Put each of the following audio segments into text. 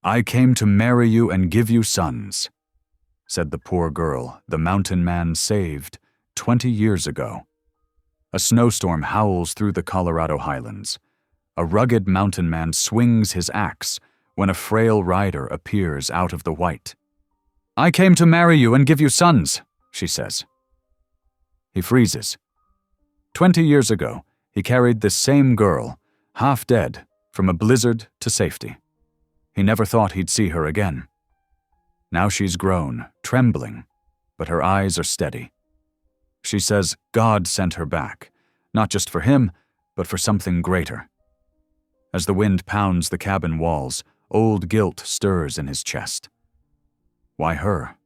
"I came to marry you and give you sons," said the poor girl the mountain man saved 20 years ago. A snowstorm howls through the Colorado highlands. A rugged mountain man swings his axe when a frail rider appears out of the white. "I came to marry you and give you sons," she says. He freezes. 20 years ago, he carried this same girl, half dead, from a blizzard to safety. He never thought he'd see her again. Now she's grown, trembling, but her eyes are steady. She says God sent her back, not just for him, but for something greater. As the wind pounds the cabin walls, old guilt stirs in his chest. Why her?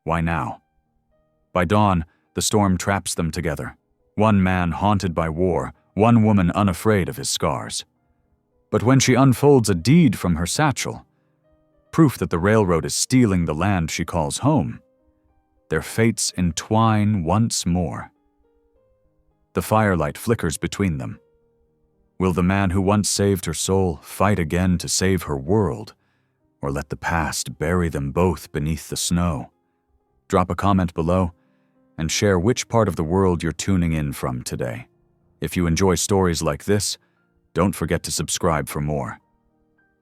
Why now? By dawn, the storm traps them together. One man haunted by war, one woman unafraid of his scars. But when she unfolds a deed from her satchel, proof that the railroad is stealing the land she calls home, their fates entwine once more. The firelight flickers between them. Will the man who once saved her soul fight again to save her world, or let the past bury them both beneath the snow? Drop a comment below and share which part of the world you're tuning in from today. If you enjoy stories like this, don't forget to subscribe for more.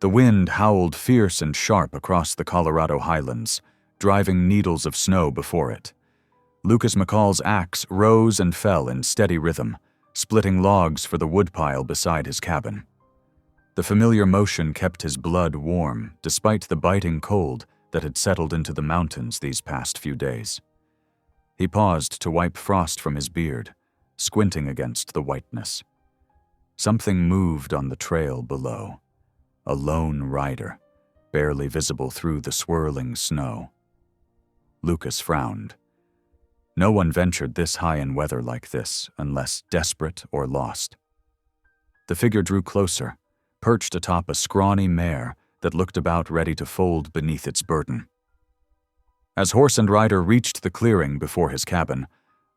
The wind howled fierce and sharp across the Colorado highlands, driving needles of snow before it. Lucas McCall's axe rose and fell in steady rhythm, splitting logs for the woodpile beside his cabin. The familiar motion kept his blood warm, despite the biting cold that had settled into the mountains these past few days. He paused to wipe frost from his beard, squinting against the whiteness. Something moved on the trail below. A lone rider, barely visible through the swirling snow. Lucas frowned. No one ventured this high in weather like this unless desperate or lost. The figure drew closer, perched atop a scrawny mare that looked about ready to fold beneath its burden. As horse and rider reached the clearing before his cabin,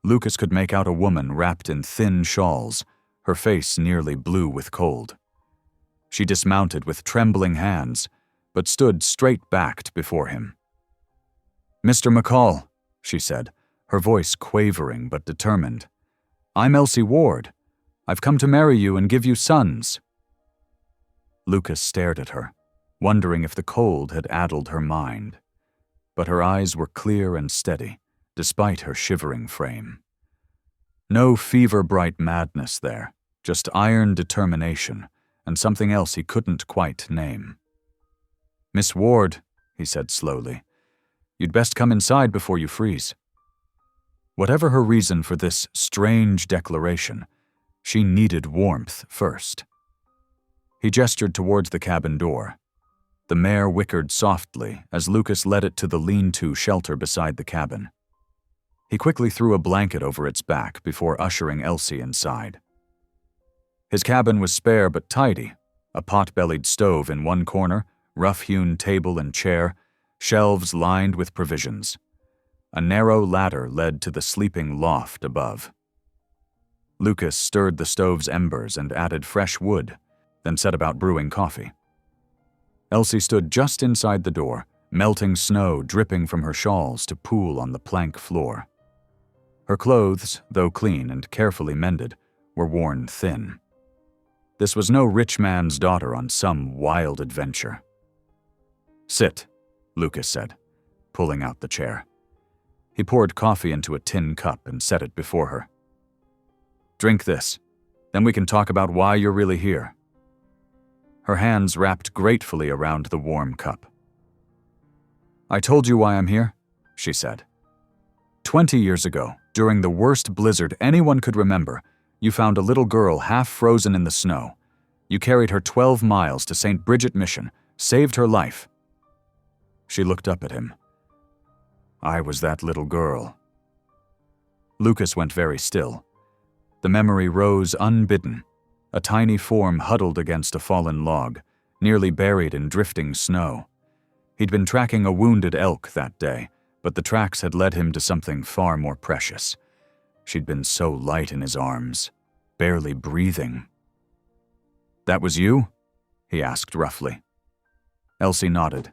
Lucas could make out a woman wrapped in thin shawls, her face nearly blue with cold. She dismounted with trembling hands, but stood straight-backed before him. "Mr. McCall," she said, her voice quavering but determined. "I'm Elsie Ward. I've come to marry you and give you sons." Lucas stared at her, wondering if the cold had addled her mind. But her eyes were clear and steady, despite her shivering frame. No fever-bright madness there, just iron determination, and something else he couldn't quite name. "Miss Ward," he said slowly, "you'd best come inside before you freeze." Whatever her reason for this strange declaration, she needed warmth first. He gestured towards the cabin door. The mare whickered softly as Lucas led it to the lean-to shelter beside the cabin. He quickly threw a blanket over its back before ushering Elsie inside. His cabin was spare but tidy, a pot-bellied stove in one corner, rough-hewn table and chair, shelves lined with provisions. A narrow ladder led to the sleeping loft above. Lucas stirred the stove's embers and added fresh wood, then set about brewing coffee. Elsie stood just inside the door, melting snow dripping from her shawls to pool on the plank floor. Her clothes, though clean and carefully mended, were worn thin. This was no rich man's daughter on some wild adventure. "Sit," Lucas said, pulling out the chair. He poured coffee into a tin cup and set it before her. "Drink this, then we can talk about why you're really here." Her hands wrapped gratefully around the warm cup. "I told you why I'm here," she said. 20 years ago, during the worst blizzard anyone could remember, you found a little girl half frozen in the snow. You carried her 12 miles to St. Bridget Mission, saved her life." She looked up at him. "I was that little girl." Lucas went very still. The memory rose unbidden, a tiny form huddled against a fallen log, nearly buried in drifting snow. He'd been tracking a wounded elk that day, but the tracks had led him to something far more precious. She'd been so light in his arms, barely breathing. "That was you?" he asked roughly. Elsie nodded.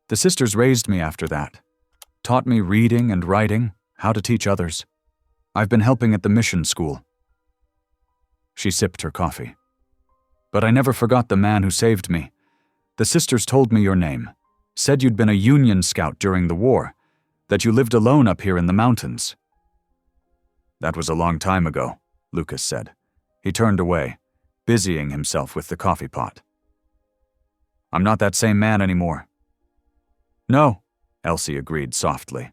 The sisters raised me after that, taught me reading and writing, how to teach others. I've been helping at the mission school. She sipped her coffee. But I never forgot the man who saved me. The sisters told me your name, said you'd been a Union scout during the war, that you lived alone up here in the mountains. That was a long time ago, Lucas said. He turned away, busying himself with the coffee pot. I'm not that same man anymore. No, Elsie agreed softly.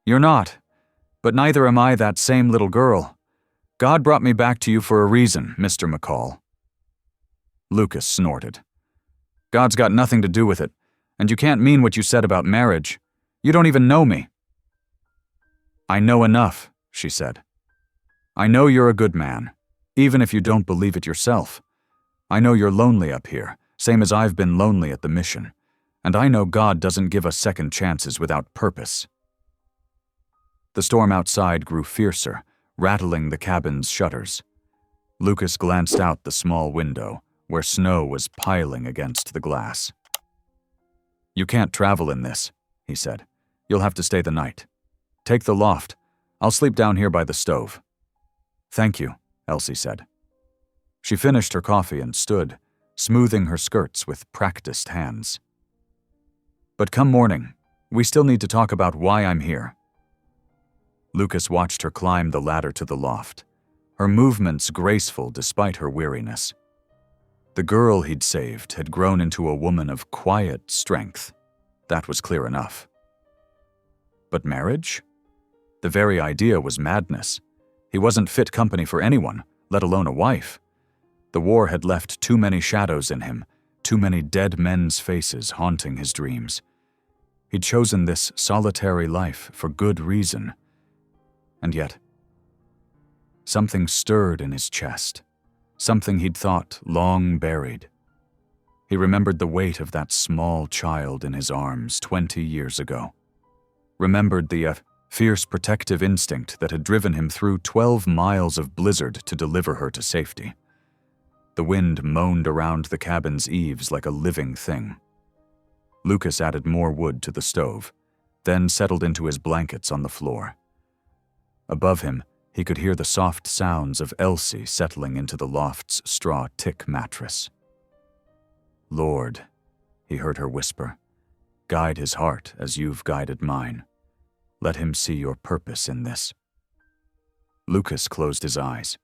You're not, but neither am I that same little girl. God brought me back to you for a reason, Mr. McCall. Lucas snorted. God's got nothing to do with it, and you can't mean what you said about marriage. You don't even know me. I know enough, she said. I know you're a good man, even if you don't believe it yourself. I know you're lonely up here, same as I've been lonely at the mission, and I know God doesn't give us second chances without purpose. The storm outside grew fiercer, rattling the cabin's shutters. Lucas glanced out the small window, where snow was piling against the glass. You can't travel in this, he said. You'll have to stay the night. Take the loft. I'll sleep down here by the stove. Thank you, Elsie said. She finished her coffee and stood, smoothing her skirts with practiced hands. But come morning, we still need to talk about why I'm here. Lucas watched her climb the ladder to the loft, her movements graceful despite her weariness. The girl he'd saved had grown into a woman of quiet strength. That was clear enough. But marriage? The very idea was madness. He wasn't fit company for anyone, let alone a wife. The war had left too many shadows in him, too many dead men's faces haunting his dreams. He'd chosen this solitary life for good reason. And yet, something stirred in his chest. Something he'd thought long buried. He remembered the weight of that small child in his arms 20 years ago. Remembered the fierce protective instinct that had driven him through 12 miles of blizzard to deliver her to safety. The wind moaned around the cabin's eaves like a living thing. Lucas added more wood to the stove, then settled into his blankets on the floor. Above him, he could hear the soft sounds of Elsie settling into the loft's straw tick mattress. Lord, he heard her whisper, guide his heart as you've guided mine. Let him see your purpose in this. Lucas closed his eyes,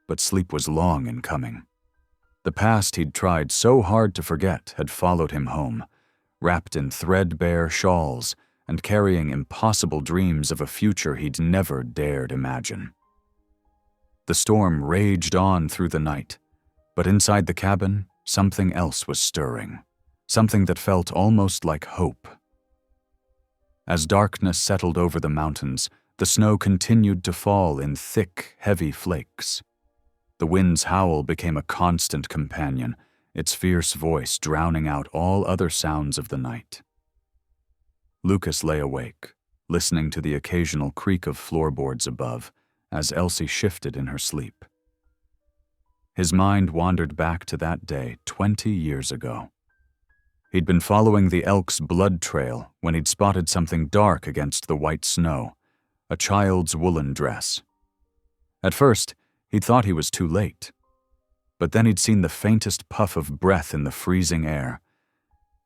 but sleep was long in coming. The past he'd tried so hard to forget had followed him home, wrapped in threadbare shawls and carrying impossible dreams of a future he'd never dared imagine. The storm raged on through the night, but inside the cabin, something else was stirring, something that felt almost like hope. As darkness settled over the mountains, the snow continued to fall in thick, heavy flakes. The wind's howl became a constant companion, its fierce voice drowning out all other sounds of the night. Lucas lay awake, listening to the occasional creak of floorboards above as Elsie shifted in her sleep. His mind wandered back to that day 20 years ago. He'd been following the elk's blood trail when he'd spotted something dark against the white snow, a child's woolen dress. At first, he'd thought he was too late. But then he'd seen the faintest puff of breath in the freezing air.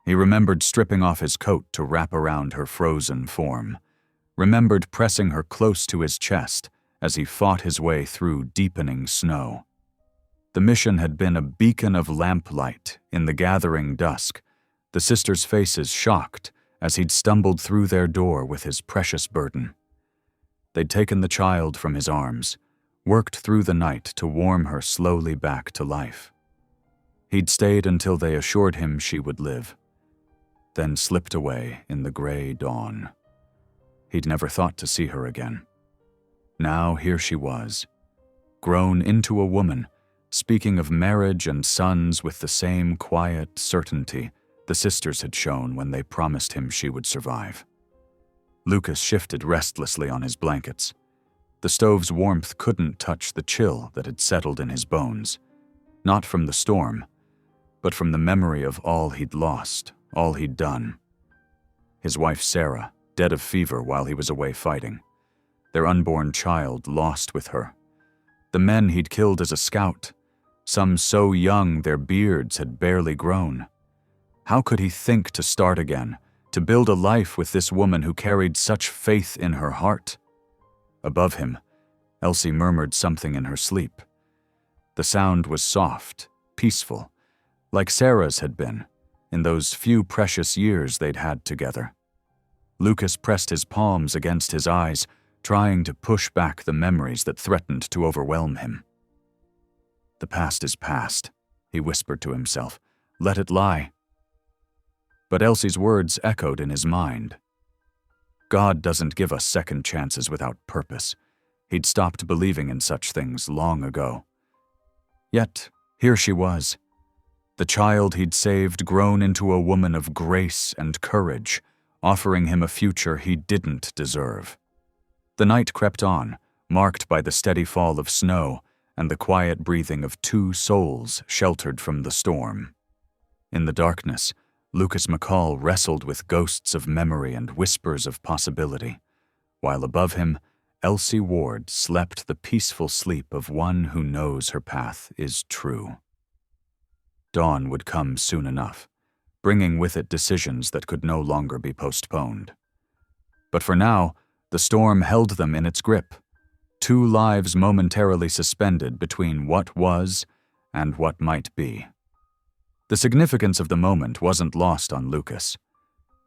He remembered stripping off his coat to wrap around her frozen form, remembered pressing her close to his chest as he fought his way through deepening snow. The mission had been a beacon of lamplight in the gathering dusk, the sisters' faces shocked as he'd stumbled through their door with his precious burden. They'd taken the child from his arms, worked through the night to warm her slowly back to life. He'd stayed until they assured him she would live, then slipped away in the gray dawn. He'd never thought to see her again. Now here she was, grown into a woman, speaking of marriage and sons with the same quiet certainty the sisters had shown when they promised him she would survive. Lucas shifted restlessly on his blankets. The stove's warmth couldn't touch the chill that had settled in his bones, not from the storm, but from the memory of all he'd lost, all he'd done. His wife Sarah, dead of fever while he was away fighting. Their unborn child lost with her. The men he'd killed as a scout, some so young their beards had barely grown. How could he think to start again, to build a life with this woman who carried such faith in her heart? Above him, Elsie murmured something in her sleep. The sound was soft, peaceful, like Sarah's had been, in those few precious years they'd had together. Lucas pressed his palms against his eyes, trying to push back the memories that threatened to overwhelm him. "The past is past," he whispered to himself. "Let it lie." But Elsie's words echoed in his mind. God doesn't give us second chances without purpose. He'd stopped believing in such things long ago. Yet, here she was. The child he'd saved grown into a woman of grace and courage, offering him a future he didn't deserve. The night crept on, marked by the steady fall of snow and the quiet breathing of two souls sheltered from the storm. In the darkness, Lucas McCall wrestled with ghosts of memory and whispers of possibility, while above him, Elsie Ward slept the peaceful sleep of one who knows her path is true. Dawn would come soon enough, bringing with it decisions that could no longer be postponed. But for now, the storm held them in its grip, two lives momentarily suspended between what was and what might be. The significance of the moment wasn't lost on Lucas.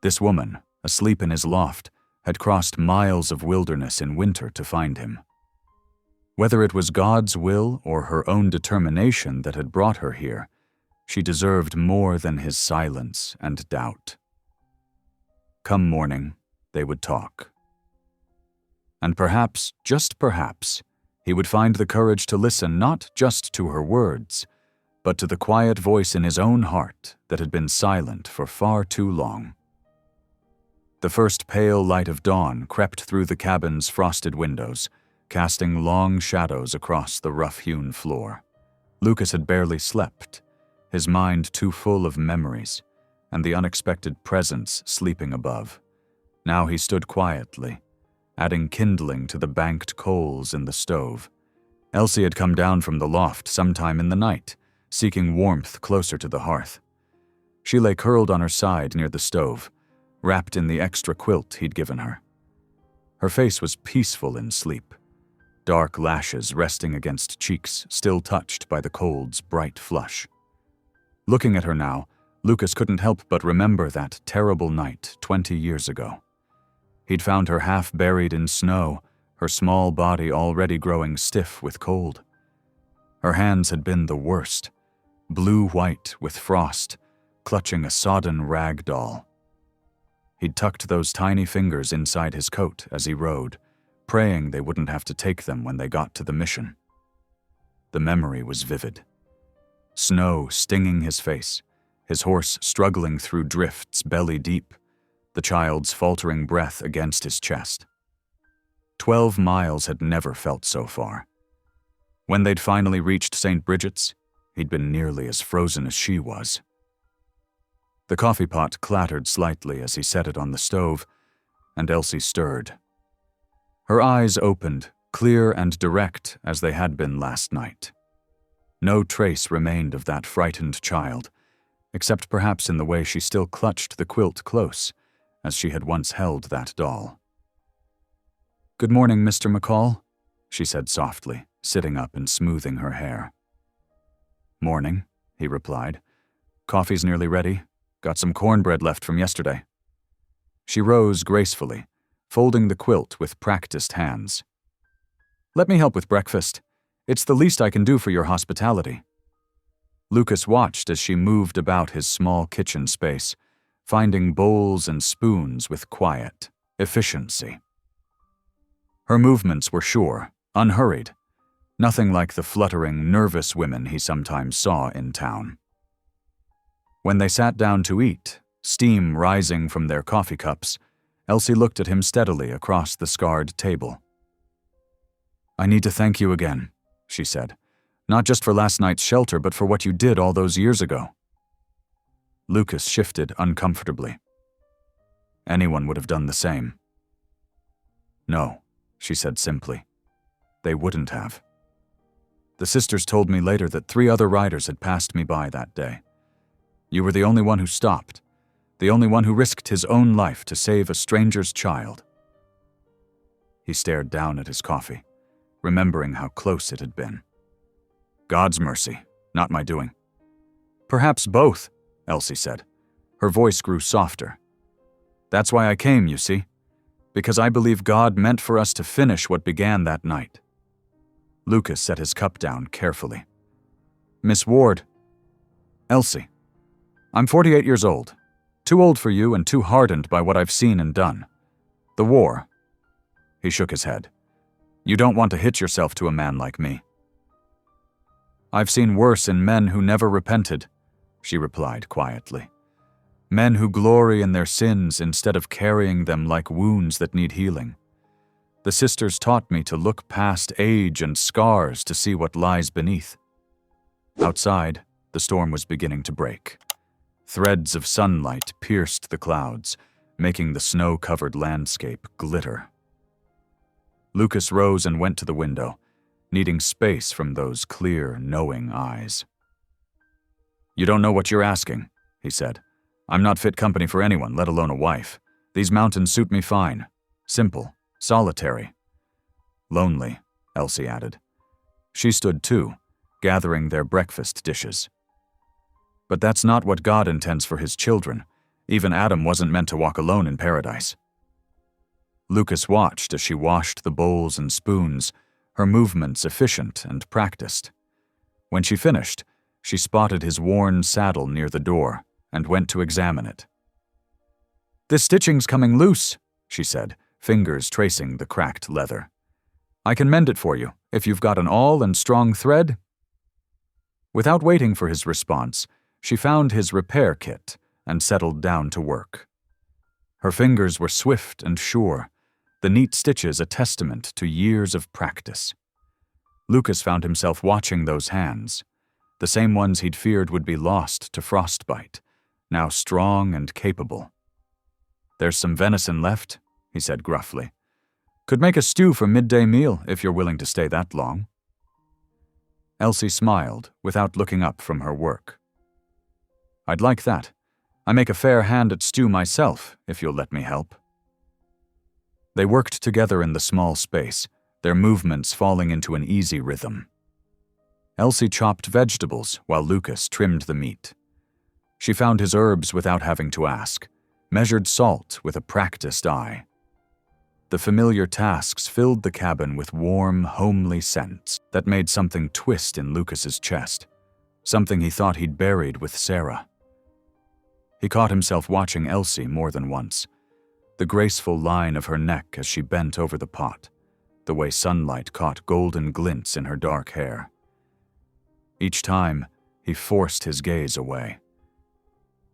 This woman, asleep in his loft, had crossed miles of wilderness in winter to find him. Whether it was God's will or her own determination that had brought her here, she deserved more than his silence and doubt. Come morning, they would talk. And perhaps, just perhaps, he would find the courage to listen not just to her words, but to the quiet voice in his own heart that had been silent for far too long. The first pale light of dawn crept through the cabin's frosted windows, casting long shadows across the rough-hewn floor. Lucas had barely slept, his mind too full of memories, and the unexpected presence sleeping above. Now he stood quietly, adding kindling to the banked coals in the stove. Elsie had come down from the loft sometime in the night, seeking warmth closer to the hearth. She lay curled on her side near the stove, wrapped in the extra quilt he'd given her. Her face was peaceful in sleep, dark lashes resting against cheeks still touched by the cold's bright flush. Looking at her now, Lucas couldn't help but remember that terrible night 20 years ago. He'd found her half buried in snow, her small body already growing stiff with cold. Her hands had been the worst, blue-white with frost, clutching a sodden rag doll. He'd tucked those tiny fingers inside his coat as he rode, praying they wouldn't have to take them when they got to the mission. The memory was vivid. Snow stinging his face, his horse struggling through drifts belly deep, the child's faltering breath against his chest. 12 miles had never felt so far. When they'd finally reached St. Bridget's, he'd been nearly as frozen as she was. The coffee pot clattered slightly as he set it on the stove, and Elsie stirred. Her eyes opened, clear and direct as they had been last night. No trace remained of that frightened child, except perhaps in the way she still clutched the quilt close, as she had once held that doll. "Good morning, Mr. McCall," she said softly, sitting up and smoothing her hair. "Morning," he replied. "Coffee's nearly ready. Got some cornbread left from yesterday." She rose gracefully, folding the quilt with practiced hands. "Let me help with breakfast. It's the least I can do for your hospitality." Lucas watched as she moved about his small kitchen space, finding bowls and spoons with quiet efficiency. Her movements were sure, unhurried, nothing like the fluttering, nervous women he sometimes saw in town. When they sat down to eat, steam rising from their coffee cups, Elsie looked at him steadily across the scarred table. "I need to thank you again," she said. "Not just for last night's shelter, but for what you did all those years ago." Lucas shifted uncomfortably. Anyone would have done the same. No, she said simply. They wouldn't have. The sisters told me later that 3 other riders had passed me by that day. You were the only one who stopped, the only one who risked his own life to save a stranger's child. He stared down at his coffee, remembering how close it had been. God's mercy, not my doing. Perhaps both, Elsie said. Her voice grew softer. That's why I came, you see, because I believe God meant for us to finish what began that night. Lucas set his cup down carefully. Miss Ward. Elsie. I'm 48 years old. Too old for you and too hardened by what I've seen and done. The war. He shook his head. You don't want to hitch yourself to a man like me. I've seen worse in men who never repented, she replied quietly. Men who glory in their sins instead of carrying them like wounds that need healing. The sisters taught me to look past age and scars to see what lies beneath. Outside, the storm was beginning to break. Threads of sunlight pierced the clouds, making the snow-covered landscape glitter. Lucas rose and went to the window, needing space from those clear, knowing eyes. You don't know what you're asking, he said. I'm not fit company for anyone, let alone a wife. These mountains suit me fine. Simple. Solitary. Lonely, Elsie added. She stood too, gathering their breakfast dishes. But that's not what God intends for his children. Even Adam wasn't meant to walk alone in paradise. Lucas watched as she washed the bowls and spoons, her movements efficient and practiced. When she finished, she spotted his worn saddle near the door and went to examine it. This stitching's coming loose, she said, fingers tracing the cracked leather. I can mend it for you, if you've got an awl and strong thread. Without waiting for his response, she found his repair kit and settled down to work. Her fingers were swift and sure, the neat stitches a testament to years of practice. Lucas found himself watching those hands, the same ones he'd feared would be lost to frostbite, now strong and capable. There's some venison left, he said gruffly. Could make a stew for midday meal if you're willing to stay that long. Elsie smiled without looking up from her work. I'd like that. I make a fair hand at stew myself, if you'll let me help. They worked together in the small space, their movements falling into an easy rhythm. Elsie chopped vegetables while Lucas trimmed the meat. She found his herbs without having to ask, measured salt with a practiced eye. The familiar tasks filled the cabin with warm, homely scents that made something twist in Lucas's chest, something he thought he'd buried with Sarah. He caught himself watching Elsie more than once, the graceful line of her neck as she bent over the pot, the way sunlight caught golden glints in her dark hair. Each time, he forced his gaze away.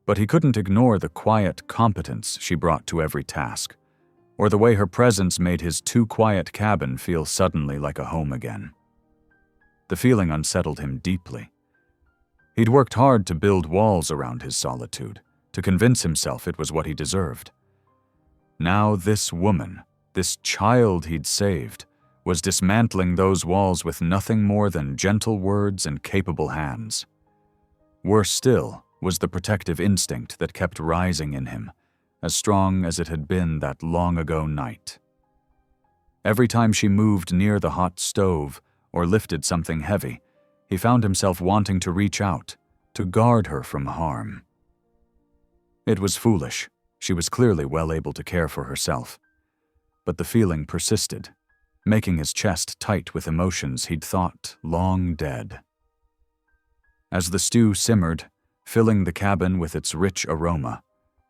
But he couldn't ignore the quiet competence she brought to every task, or the way her presence made his too-quiet cabin feel suddenly like a home again. The feeling unsettled him deeply. He'd worked hard to build walls around his solitude, to convince himself it was what he deserved. Now this woman, this child he'd saved, was dismantling those walls with nothing more than gentle words and capable hands. Worse still was the protective instinct that kept rising in him, as strong as it had been that long-ago night. Every time she moved near the hot stove or lifted something heavy, he found himself wanting to reach out, to guard her from harm. It was foolish. She was clearly well able to care for herself. But the feeling persisted, making his chest tight with emotions he'd thought long dead. As the stew simmered, filling the cabin with its rich aroma,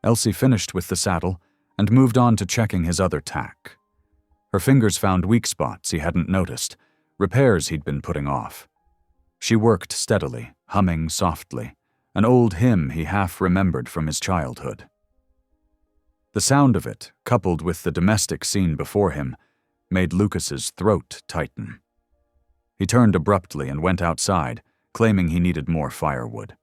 Elsie finished with the saddle and moved on to checking his other tack. Her fingers found weak spots he hadn't noticed, repairs he'd been putting off. She worked steadily, humming softly, an old hymn he half remembered from his childhood. The sound of it, coupled with the domestic scene before him, made Lucas's throat tighten. He turned abruptly and went outside, claiming he needed more firewood.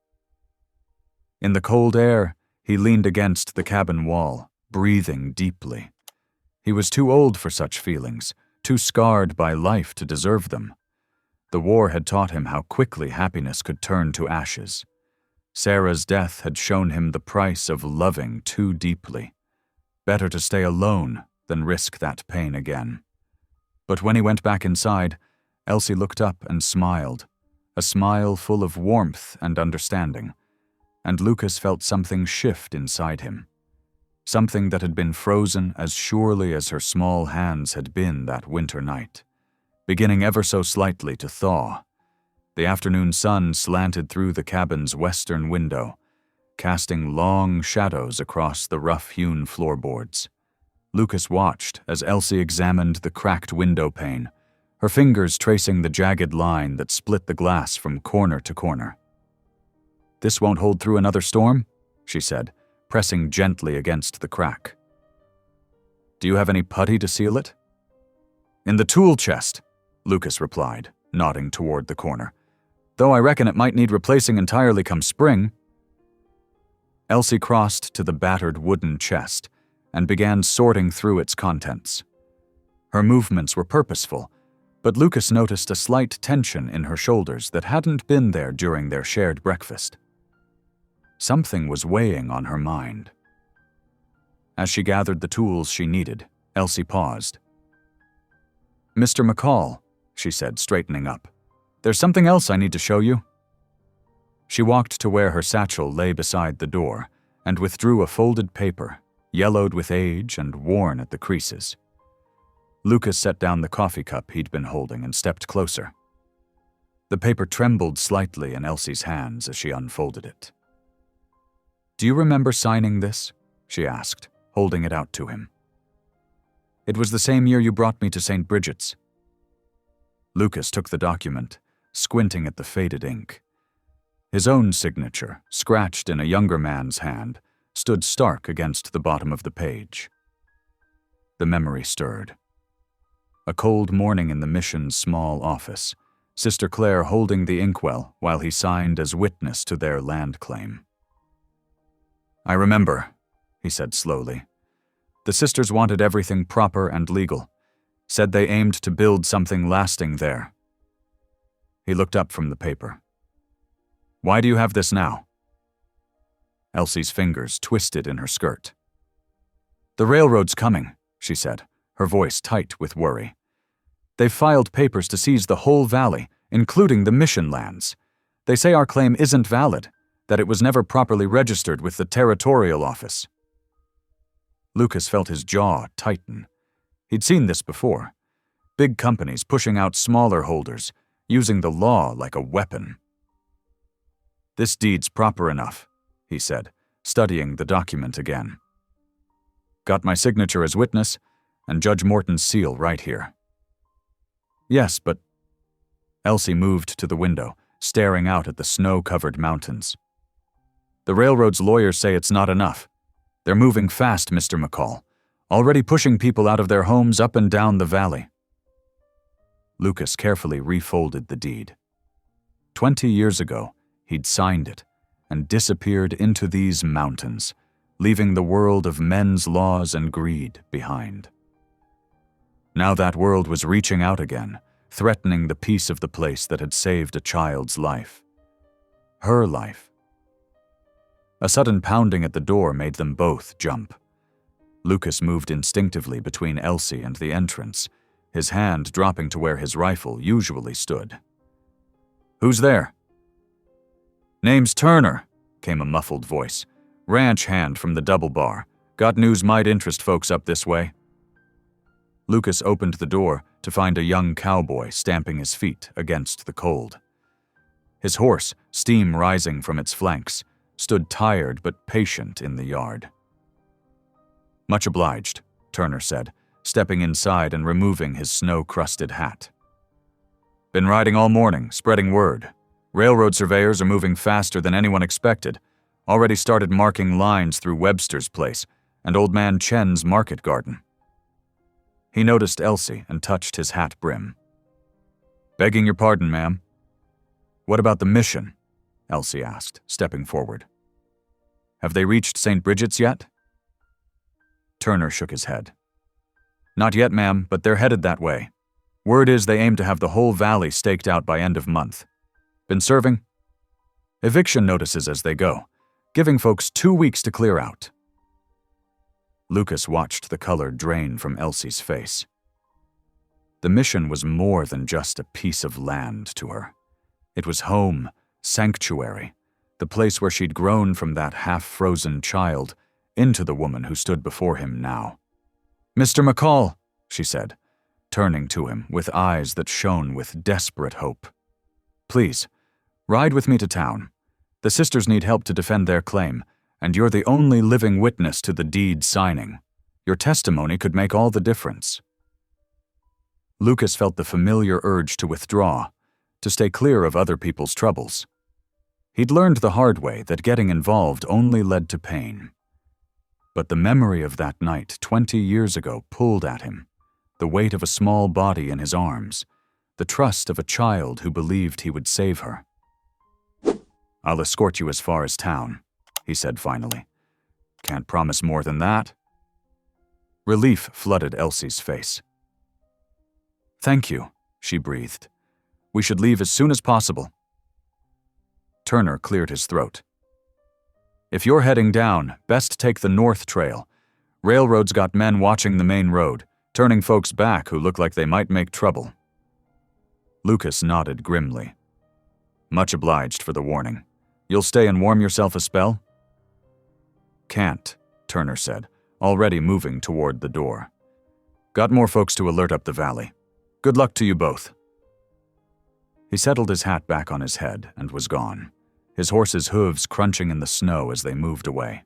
In the cold air, he leaned against the cabin wall, breathing deeply. He was too old for such feelings, too scarred by life to deserve them. The war had taught him how quickly happiness could turn to ashes. Sarah's death had shown him the price of loving too deeply. Better to stay alone than risk that pain again. But when he went back inside, Elsie looked up and smiled, a smile full of warmth and understanding, and Lucas felt something shift inside him. Something that had been frozen as surely as her small hands had been that winter night, beginning ever so slightly to thaw. The afternoon sun slanted through the cabin's western window, casting long shadows across the rough-hewn floorboards. Lucas watched as Elsie examined the cracked window pane, her fingers tracing the jagged line that split the glass from corner to corner. "This won't hold through another storm?" she said, pressing gently against the crack. "Do you have any putty to seal it?" "In the tool chest," Lucas replied, nodding toward the corner. "Though I reckon it might need replacing entirely come spring." Elsie crossed to the battered wooden chest and began sorting through its contents. Her movements were purposeful, but Lucas noticed a slight tension in her shoulders that hadn't been there during their shared breakfast. Something was weighing on her mind. As she gathered the tools she needed, Elsie paused. "Mr. McCall," she said, straightening up, "there's something else I need to show you." She walked to where her satchel lay beside the door and withdrew a folded paper, yellowed with age and worn at the creases. Lucas set down the coffee cup he'd been holding and stepped closer. The paper trembled slightly in Elsie's hands as she unfolded it. "Do you remember signing this?" she asked, holding it out to him. "It was the same year you brought me to St. Bridget's." Lucas took the document, squinting at the faded ink. His own signature, scratched in a younger man's hand, stood stark against the bottom of the page. The memory stirred. A cold morning in the mission's small office, Sister Claire holding the inkwell while he signed as witness to their land claim. "I remember," he said slowly. "The sisters wanted everything proper and legal, said they aimed to build something lasting there." He looked up from the paper. "Why do you have this now?" Elsie's fingers twisted in her skirt. "The railroad's coming," she said, her voice tight with worry. "They've filed papers to seize the whole valley, including the mission lands. They say our claim isn't valid, that it was never properly registered with the territorial office." Lucas felt his jaw tighten. He'd seen this before. Big companies pushing out smaller holders, using the law like a weapon. "This deed's proper enough," he said, studying the document again. "Got my signature as witness, and Judge Morton's seal right here." "Yes, but—" Elsie moved to the window, staring out at the snow-covered mountains. "The railroad's lawyers say it's not enough. They're moving fast, Mr. McCall, already pushing people out of their homes up and down the valley." Lucas carefully refolded the deed. 20 years ago, he'd signed it and disappeared into these mountains, leaving the world of men's laws and greed behind. Now that world was reaching out again, threatening the peace of the place that had saved a child's life. Her life. A sudden pounding at the door made them both jump. Lucas moved instinctively between Elsie and the entrance, his hand dropping to where his rifle usually stood. "Who's there?" "Name's Turner," came a muffled voice. "Ranch hand from the double bar. Got news might interest folks up this way." Lucas opened the door to find a young cowboy stamping his feet against the cold. His horse, steam rising from its flanks, stood tired but patient in the yard. "Much obliged," Turner said, stepping inside and removing his snow-crusted hat. "Been riding all morning, spreading word. Railroad surveyors are moving faster than anyone expected. Already started marking lines through Webster's place and Old Man Chen's market garden." He noticed Elsie and touched his hat brim. "Begging your pardon, ma'am." "What about the mission?" Elsie asked, stepping forward. Have they reached St. Bridget's yet?" Turner shook his head. "Not yet, ma'am, but they're headed that way. Word is they aim to have the whole valley staked out by end of month. Been serving? Eviction notices as they go, giving folks 2 weeks to clear out." Lucas watched the color drain from Elsie's face. The mission was more than just a piece of land to her. It was home, sanctuary, the place where she'd grown from that half-frozen child into the woman who stood before him now. "Mr. McCall," she said, turning to him with eyes that shone with desperate hope. "Please, ride with me to town. The sisters need help to defend their claim, and you're the only living witness to the deed signing. Your testimony could make all the difference." Lucas felt the familiar urge to withdraw, to stay clear of other people's troubles. He'd learned the hard way that getting involved only led to pain. But the memory of that night 20 years ago pulled at him, the weight of a small body in his arms, the trust of a child who believed he would save her. "I'll escort you as far as town," he said finally. "Can't promise more than that." Relief flooded Elsie's face. "Thank you," she breathed. "We should leave as soon as possible." Turner cleared his throat. "If you're heading down, best take the north trail. Railroad's got men watching the main road, turning folks back who look like they might make trouble." Lucas nodded grimly. "Much obliged for the warning. You'll stay and warm yourself a spell?" "Can't," Turner said, already moving toward the door. "Got more folks to alert up the valley. Good luck to you both." He settled his hat back on his head and was gone, his horse's hooves crunching in the snow as they moved away.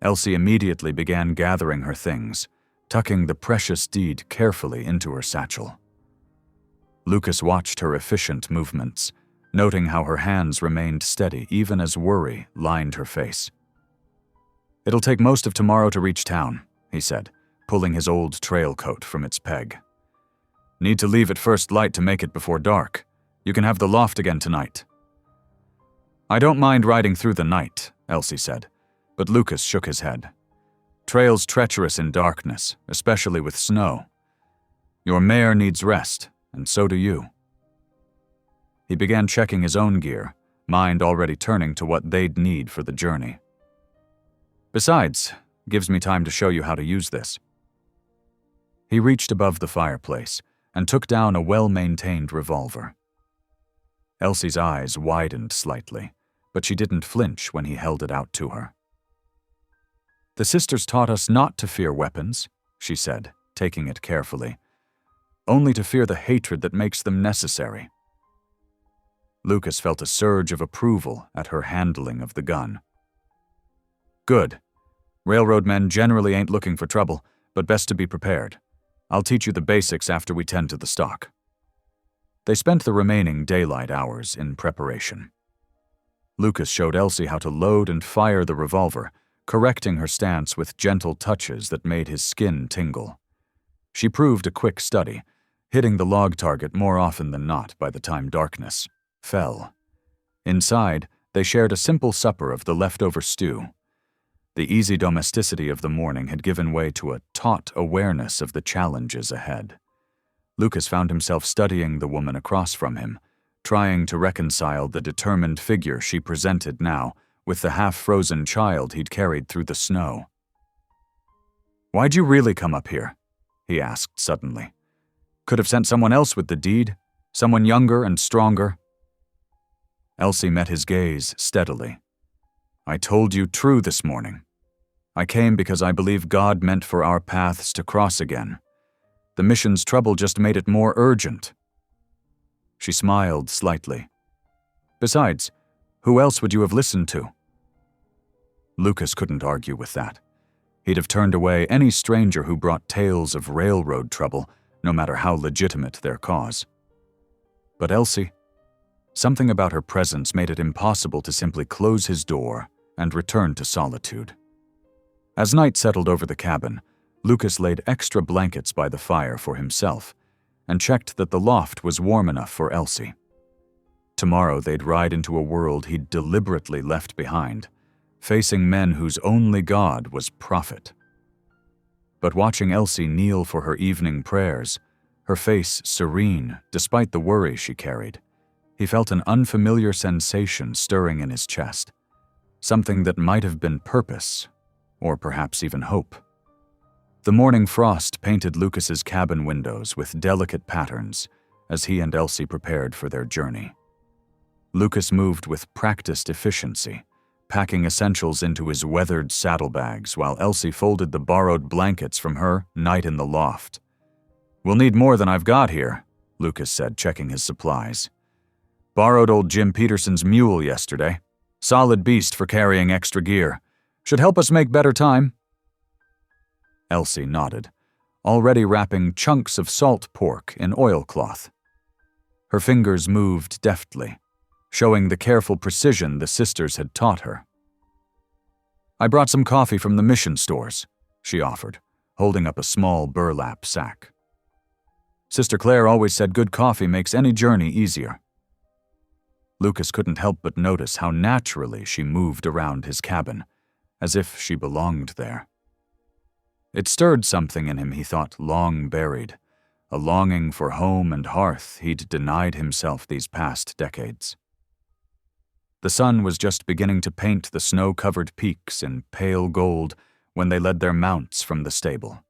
Elsie immediately began gathering her things, tucking the precious deed carefully into her satchel. Lucas watched her efficient movements, noting how her hands remained steady even as worry lined her face. "It'll take most of tomorrow to reach town," he said, pulling his old trail coat from its peg. "Need to leave at first light to make it before dark. You can have the loft again tonight." "I don't mind riding through the night," Elsie said, but Lucas shook his head. "Trail's treacherous in darkness, especially with snow. Your mare needs rest, and so do you." He began checking his own gear, mind already turning to what they'd need for the journey. "Besides, gives me time to show you how to use this." He reached above the fireplace and took down a well-maintained revolver. Elsie's eyes widened slightly, but she didn't flinch when he held it out to her. "The sisters taught us not to fear weapons," she said, taking it carefully, "only to fear the hatred that makes them necessary." Lucas felt a surge of approval at her handling of the gun. "Good. Railroad men generally ain't looking for trouble, but best to be prepared. I'll teach you the basics after we tend to the stock." They spent the remaining daylight hours in preparation. Lucas showed Elsie how to load and fire the revolver, correcting her stance with gentle touches that made his skin tingle. She proved a quick study, hitting the log target more often than not by the time darkness fell. Inside, they shared a simple supper of the leftover stew. The easy domesticity of the morning had given way to a taut awareness of the challenges ahead. Lucas found himself studying the woman across from him, trying to reconcile the determined figure she presented now with the half-frozen child he'd carried through the snow. "Why'd you really come up here?" he asked suddenly. "Could have sent someone else with the deed, someone younger and stronger." Elsie met his gaze steadily. "I told you true this morning. I came because I believe God meant for our paths to cross again. The mission's trouble just made it more urgent." She smiled slightly. "Besides, who else would you have listened to?" Lucas couldn't argue with that. He'd have turned away any stranger who brought tales of railroad trouble, no matter how legitimate their cause. But Elsie, something about her presence made it impossible to simply close his door and return to solitude. As night settled over the cabin, Lucas laid extra blankets by the fire for himself and checked that the loft was warm enough for Elsie. Tomorrow they'd ride into a world he'd deliberately left behind, facing men whose only God was profit. But watching Elsie kneel for her evening prayers, her face serene despite the worry she carried, he felt an unfamiliar sensation stirring in his chest, something that might have been purpose, or perhaps even hope. The morning frost painted Lucas's cabin windows with delicate patterns as he and Elsie prepared for their journey. Lucas moved with practiced efficiency, packing essentials into his weathered saddlebags while Elsie folded the borrowed blankets from her night in the loft. "We'll need more than I've got here," Lucas said, checking his supplies. "Borrowed old Jim Peterson's mule yesterday. Solid beast for carrying extra gear. Should help us make better time." Elsie nodded, already wrapping chunks of salt pork in oilcloth. Her fingers moved deftly, showing the careful precision the sisters had taught her. "I brought some coffee from the mission stores," she offered, holding up a small burlap sack. "Sister Claire always said good coffee makes any journey easier." Lucas couldn't help but notice how naturally she moved around his cabin, as if she belonged there. It stirred something in him he thought long buried, a longing for home and hearth he'd denied himself these past decades. The sun was just beginning to paint the snow-covered peaks in pale gold when they led their mounts from the stable.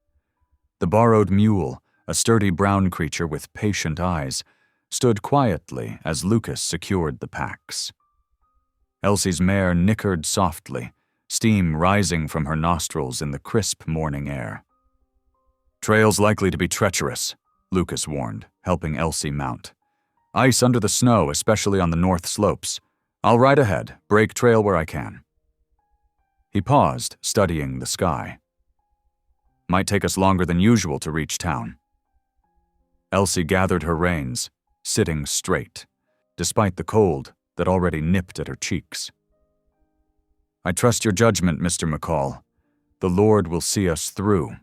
The borrowed mule, a sturdy brown creature with patient eyes, stood quietly as Lucas secured the packs. Elsie's mare nickered softly, steam rising from her nostrils in the crisp morning air. "Trail's likely to be treacherous," Lucas warned, helping Elsie mount. "Ice under the snow, especially on the north slopes. I'll ride ahead, break trail where I can." He paused, studying the sky. "Might take us longer than usual to reach town." Elsie gathered her reins, sitting straight, despite the cold that already nipped at her cheeks. "I trust your judgment, Mr. McCall. The Lord will see us through."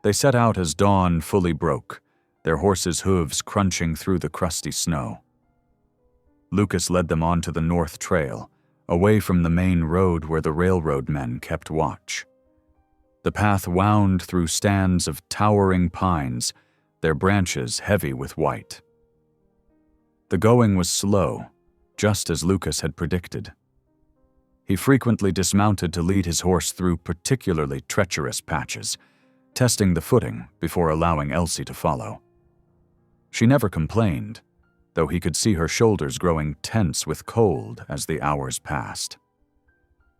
They set out as dawn fully broke, their horses' hooves crunching through the crusty snow. Lucas led them onto the north trail, away from the main road where the railroad men kept watch. The path wound through stands of towering pines, their branches heavy with white. The going was slow, just as Lucas had predicted. He frequently dismounted to lead his horse through particularly treacherous patches, testing the footing before allowing Elsie to follow. She never complained, though he could see her shoulders growing tense with cold as the hours passed.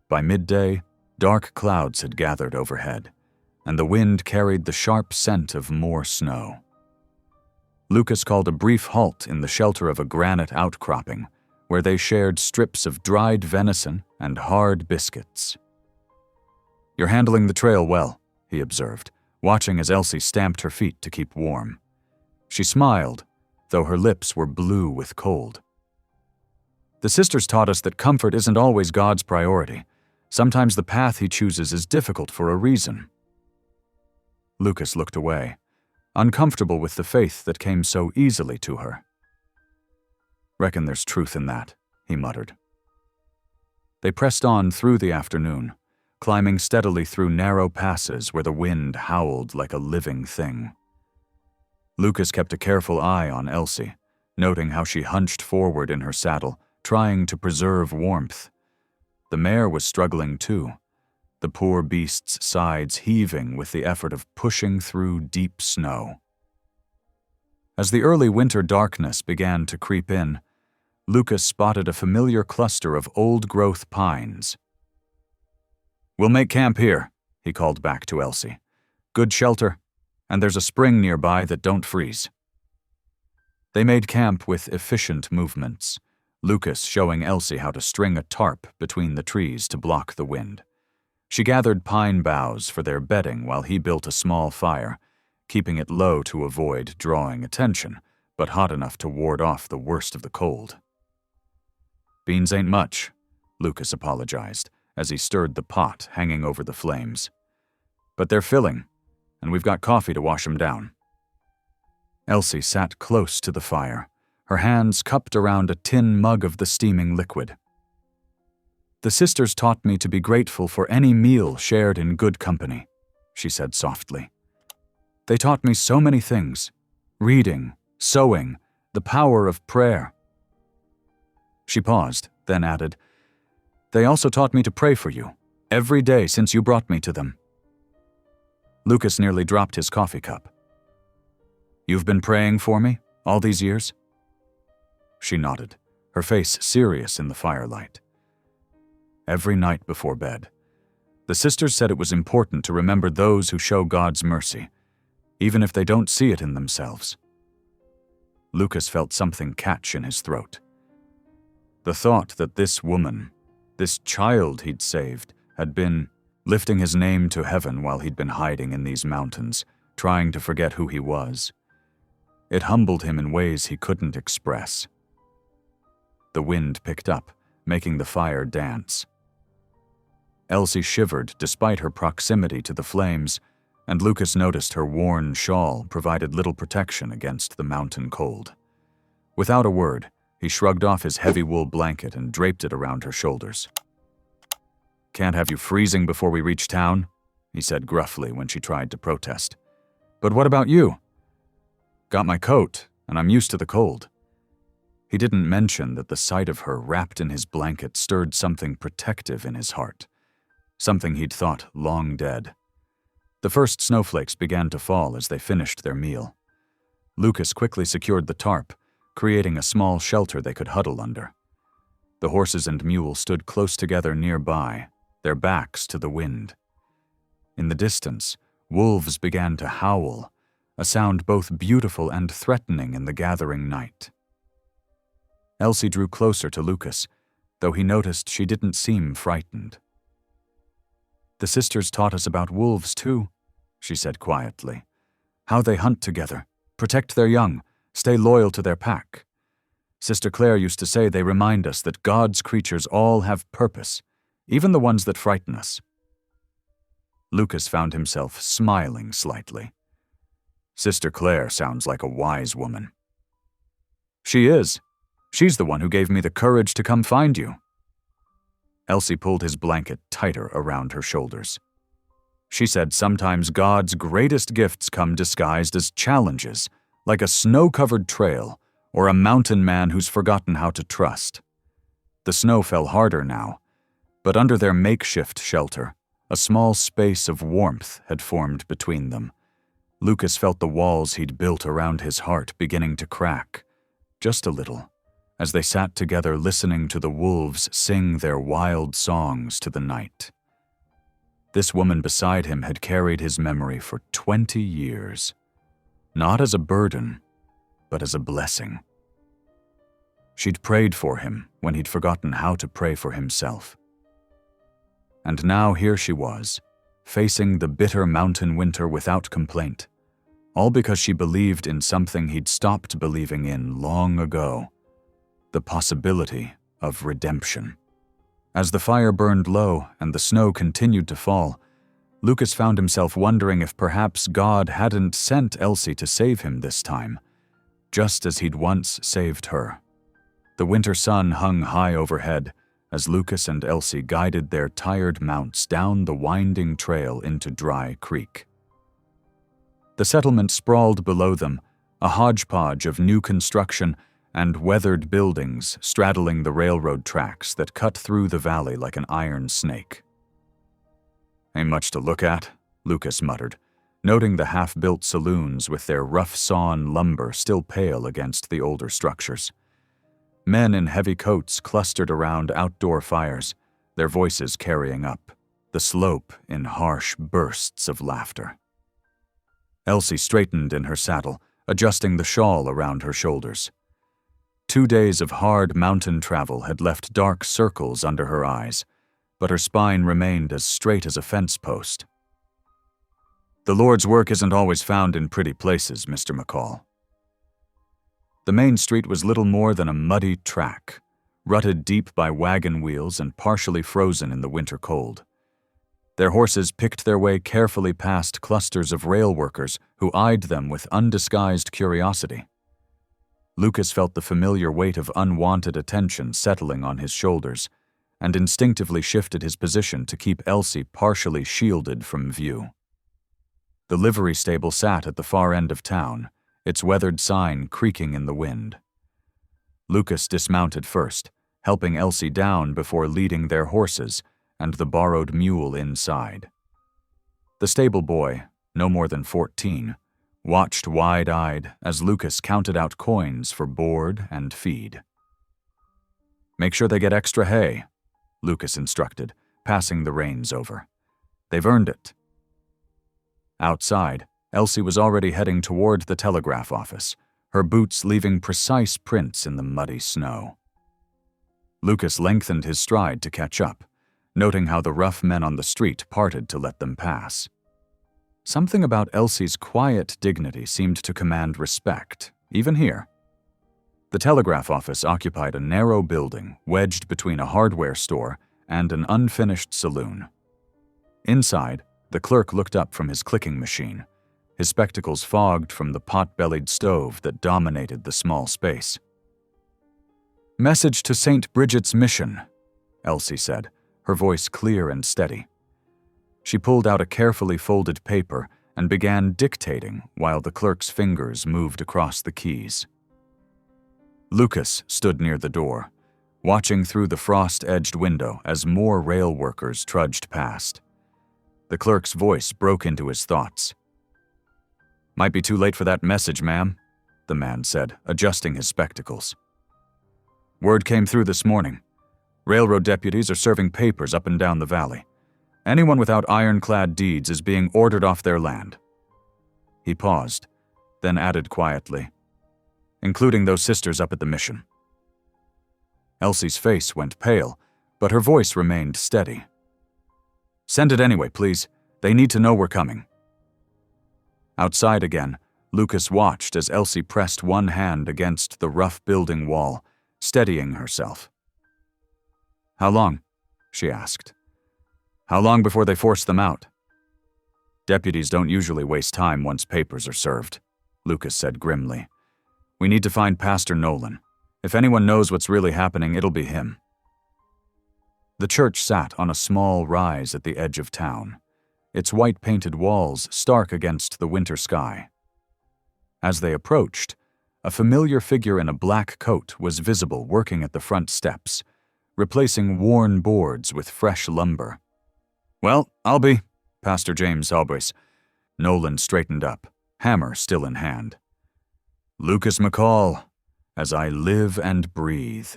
By midday, dark clouds had gathered overhead, and the wind carried the sharp scent of more snow. Lucas called a brief halt in the shelter of a granite outcropping, where they shared strips of dried venison and hard biscuits. "You're handling the trail well," he observed, watching as Elsie stamped her feet to keep warm. She smiled, though her lips were blue with cold. "The sisters taught us that comfort isn't always God's priority. Sometimes the path he chooses is difficult for a reason." Lucas looked away, uncomfortable with the faith that came so easily to her. "Reckon there's truth in that," he muttered. They pressed on through the afternoon, climbing steadily through narrow passes where the wind howled like a living thing. Lucas kept a careful eye on Elsie, noting how she hunched forward in her saddle, trying to preserve warmth. The mare was struggling too, the poor beast's sides heaving with the effort of pushing through deep snow. As the early winter darkness began to creep in, Lucas spotted a familiar cluster of old-growth pines. "We'll make camp here," he called back to Elsie. "Good shelter, and there's a spring nearby that don't freeze." They made camp with efficient movements, Lucas showing Elsie how to string a tarp between the trees to block the wind. She gathered pine boughs for their bedding while he built a small fire, keeping it low to avoid drawing attention, but hot enough to ward off the worst of the cold. "Beans ain't much," Lucas apologized as he stirred the pot hanging over the flames. "But they're filling, and we've got coffee to wash 'em down." Elsie sat close to the fire, her hands cupped around a tin mug of the steaming liquid. "The sisters taught me to be grateful for any meal shared in good company," she said softly. "They taught me so many things: reading, sewing, the power of prayer." She paused, then added, "They also taught me to pray for you, every day since you brought me to them." Lucas nearly dropped his coffee cup. "You've been praying for me all these years?" She nodded, her face serious in the firelight. "Every night before bed. The sisters said it was important to remember those who show God's mercy, even if they don't see it in themselves." Lucas felt something catch in his throat. The thought that this woman, this child he'd saved, had been lifting his name to heaven while he'd been hiding in these mountains, trying to forget who he was. It humbled him in ways he couldn't express. The wind picked up, making the fire dance. Elsie shivered despite her proximity to the flames, and Lucas noticed her worn shawl provided little protection against the mountain cold. Without a word, he shrugged off his heavy wool blanket and draped it around her shoulders. "Can't have you freezing before we reach town," he said gruffly when she tried to protest. "But what about you?" "Got my coat, and I'm used to the cold." He didn't mention that the sight of her wrapped in his blanket stirred something protective in his heart, something he'd thought long dead. The first snowflakes began to fall as they finished their meal. Lucas quickly secured the tarp, creating a small shelter they could huddle under. The horses and mule stood close together nearby, their backs to the wind. In the distance, wolves began to howl, a sound both beautiful and threatening in the gathering night. Elsie drew closer to Lucas, though he noticed she didn't seem frightened. "The sisters taught us about wolves too," she said quietly. "How they hunt together, protect their young, stay loyal to their pack. Sister Claire used to say they remind us that God's creatures all have purpose, even the ones that frighten us." Lucas found himself smiling slightly. Sister Claire sounds like a wise woman. "She is. She's the one who gave me the courage to come find you." Elsie pulled his blanket tighter around her shoulders. She said sometimes God's greatest gifts come disguised as challenges, like a snow-covered trail or a mountain man who's forgotten how to trust. The snow fell harder now, but under their makeshift shelter, a small space of warmth had formed between them. Lucas felt the walls he'd built around his heart beginning to crack, just a little, as they sat together listening to the wolves sing their wild songs to the night. This woman beside him had carried his memory for 20 years, not as a burden, but as a blessing. She'd prayed for him when he'd forgotten how to pray for himself. And now here she was, facing the bitter mountain winter without complaint, all because she believed in something he'd stopped believing in long ago: the possibility of redemption. As the fire burned low and the snow continued to fall, Lucas found himself wondering if perhaps God hadn't sent Elsie to save him this time, just as he'd once saved her. The winter sun hung high overhead as Lucas and Elsie guided their tired mounts down the winding trail into Dry Creek. The settlement sprawled below them, a hodgepodge of new construction and weathered buildings straddling the railroad tracks that cut through the valley like an iron snake. "Ain't much to look at," Lucas muttered, noting the half-built saloons with their rough-sawn lumber still pale against the older structures. Men in heavy coats clustered around outdoor fires, their voices carrying up the slope in harsh bursts of laughter. Elsie straightened in her saddle, adjusting the shawl around her shoulders. 2 days of hard mountain travel had left dark circles under her eyes, but her spine remained as straight as a fence post. "The Lord's work isn't always found in pretty places, Mr. McCall." The main street was little more than a muddy track, rutted deep by wagon wheels and partially frozen in the winter cold. Their horses picked their way carefully past clusters of rail workers who eyed them with undisguised curiosity. Lucas felt the familiar weight of unwanted attention settling on his shoulders, and instinctively shifted his position to keep Elsie partially shielded from view. The livery stable sat at the far end of town, its weathered sign creaking in the wind. Lucas dismounted first, helping Elsie down before leading their horses and the borrowed mule inside. The stable boy, no more than 14, watched wide-eyed as Lucas counted out coins for board and feed. "Make sure they get extra hay," Lucas instructed, passing the reins over. "They've earned it." Outside, Elsie was already heading toward the telegraph office, her boots leaving precise prints in the muddy snow. Lucas lengthened his stride to catch up, noting how the rough men on the street parted to let them pass. Something about Elsie's quiet dignity seemed to command respect, even here. The telegraph office occupied a narrow building wedged between a hardware store and an unfinished saloon. Inside, the clerk looked up from his clicking machine, his spectacles fogged from the pot-bellied stove that dominated the small space. "Message to St. Bridget's Mission," Elsie said, her voice clear and steady. She pulled out a carefully folded paper and began dictating while the clerk's fingers moved across the keys. Lucas stood near the door, watching through the frost-edged window as more rail workers trudged past. The clerk's voice broke into his thoughts. "Might be too late for that message, ma'am," the man said, adjusting his spectacles. "Word came through this morning. Railroad deputies are serving papers up and down the valley. Anyone without ironclad deeds is being ordered off their land." He paused, then added quietly, "Including those sisters up at the mission." Elsie's face went pale, but her voice remained steady. "Send it anyway, please. They need to know we're coming." Outside again, Lucas watched as Elsie pressed one hand against the rough building wall, steadying herself. "How long?" she asked. "How long before they force them out?" "Deputies don't usually waste time once papers are served," Lucas said grimly. "We need to find Pastor Nolan. If anyone knows what's really happening, it'll be him." The church sat on a small rise at the edge of town, its white-painted walls stark against the winter sky. As they approached, a familiar figure in a black coat was visible working at the front steps, replacing worn boards with fresh lumber. "Well, I'll be," Pastor James Albrice. Nolan straightened up, hammer still in hand. "Lucas McCall, as I live and breathe."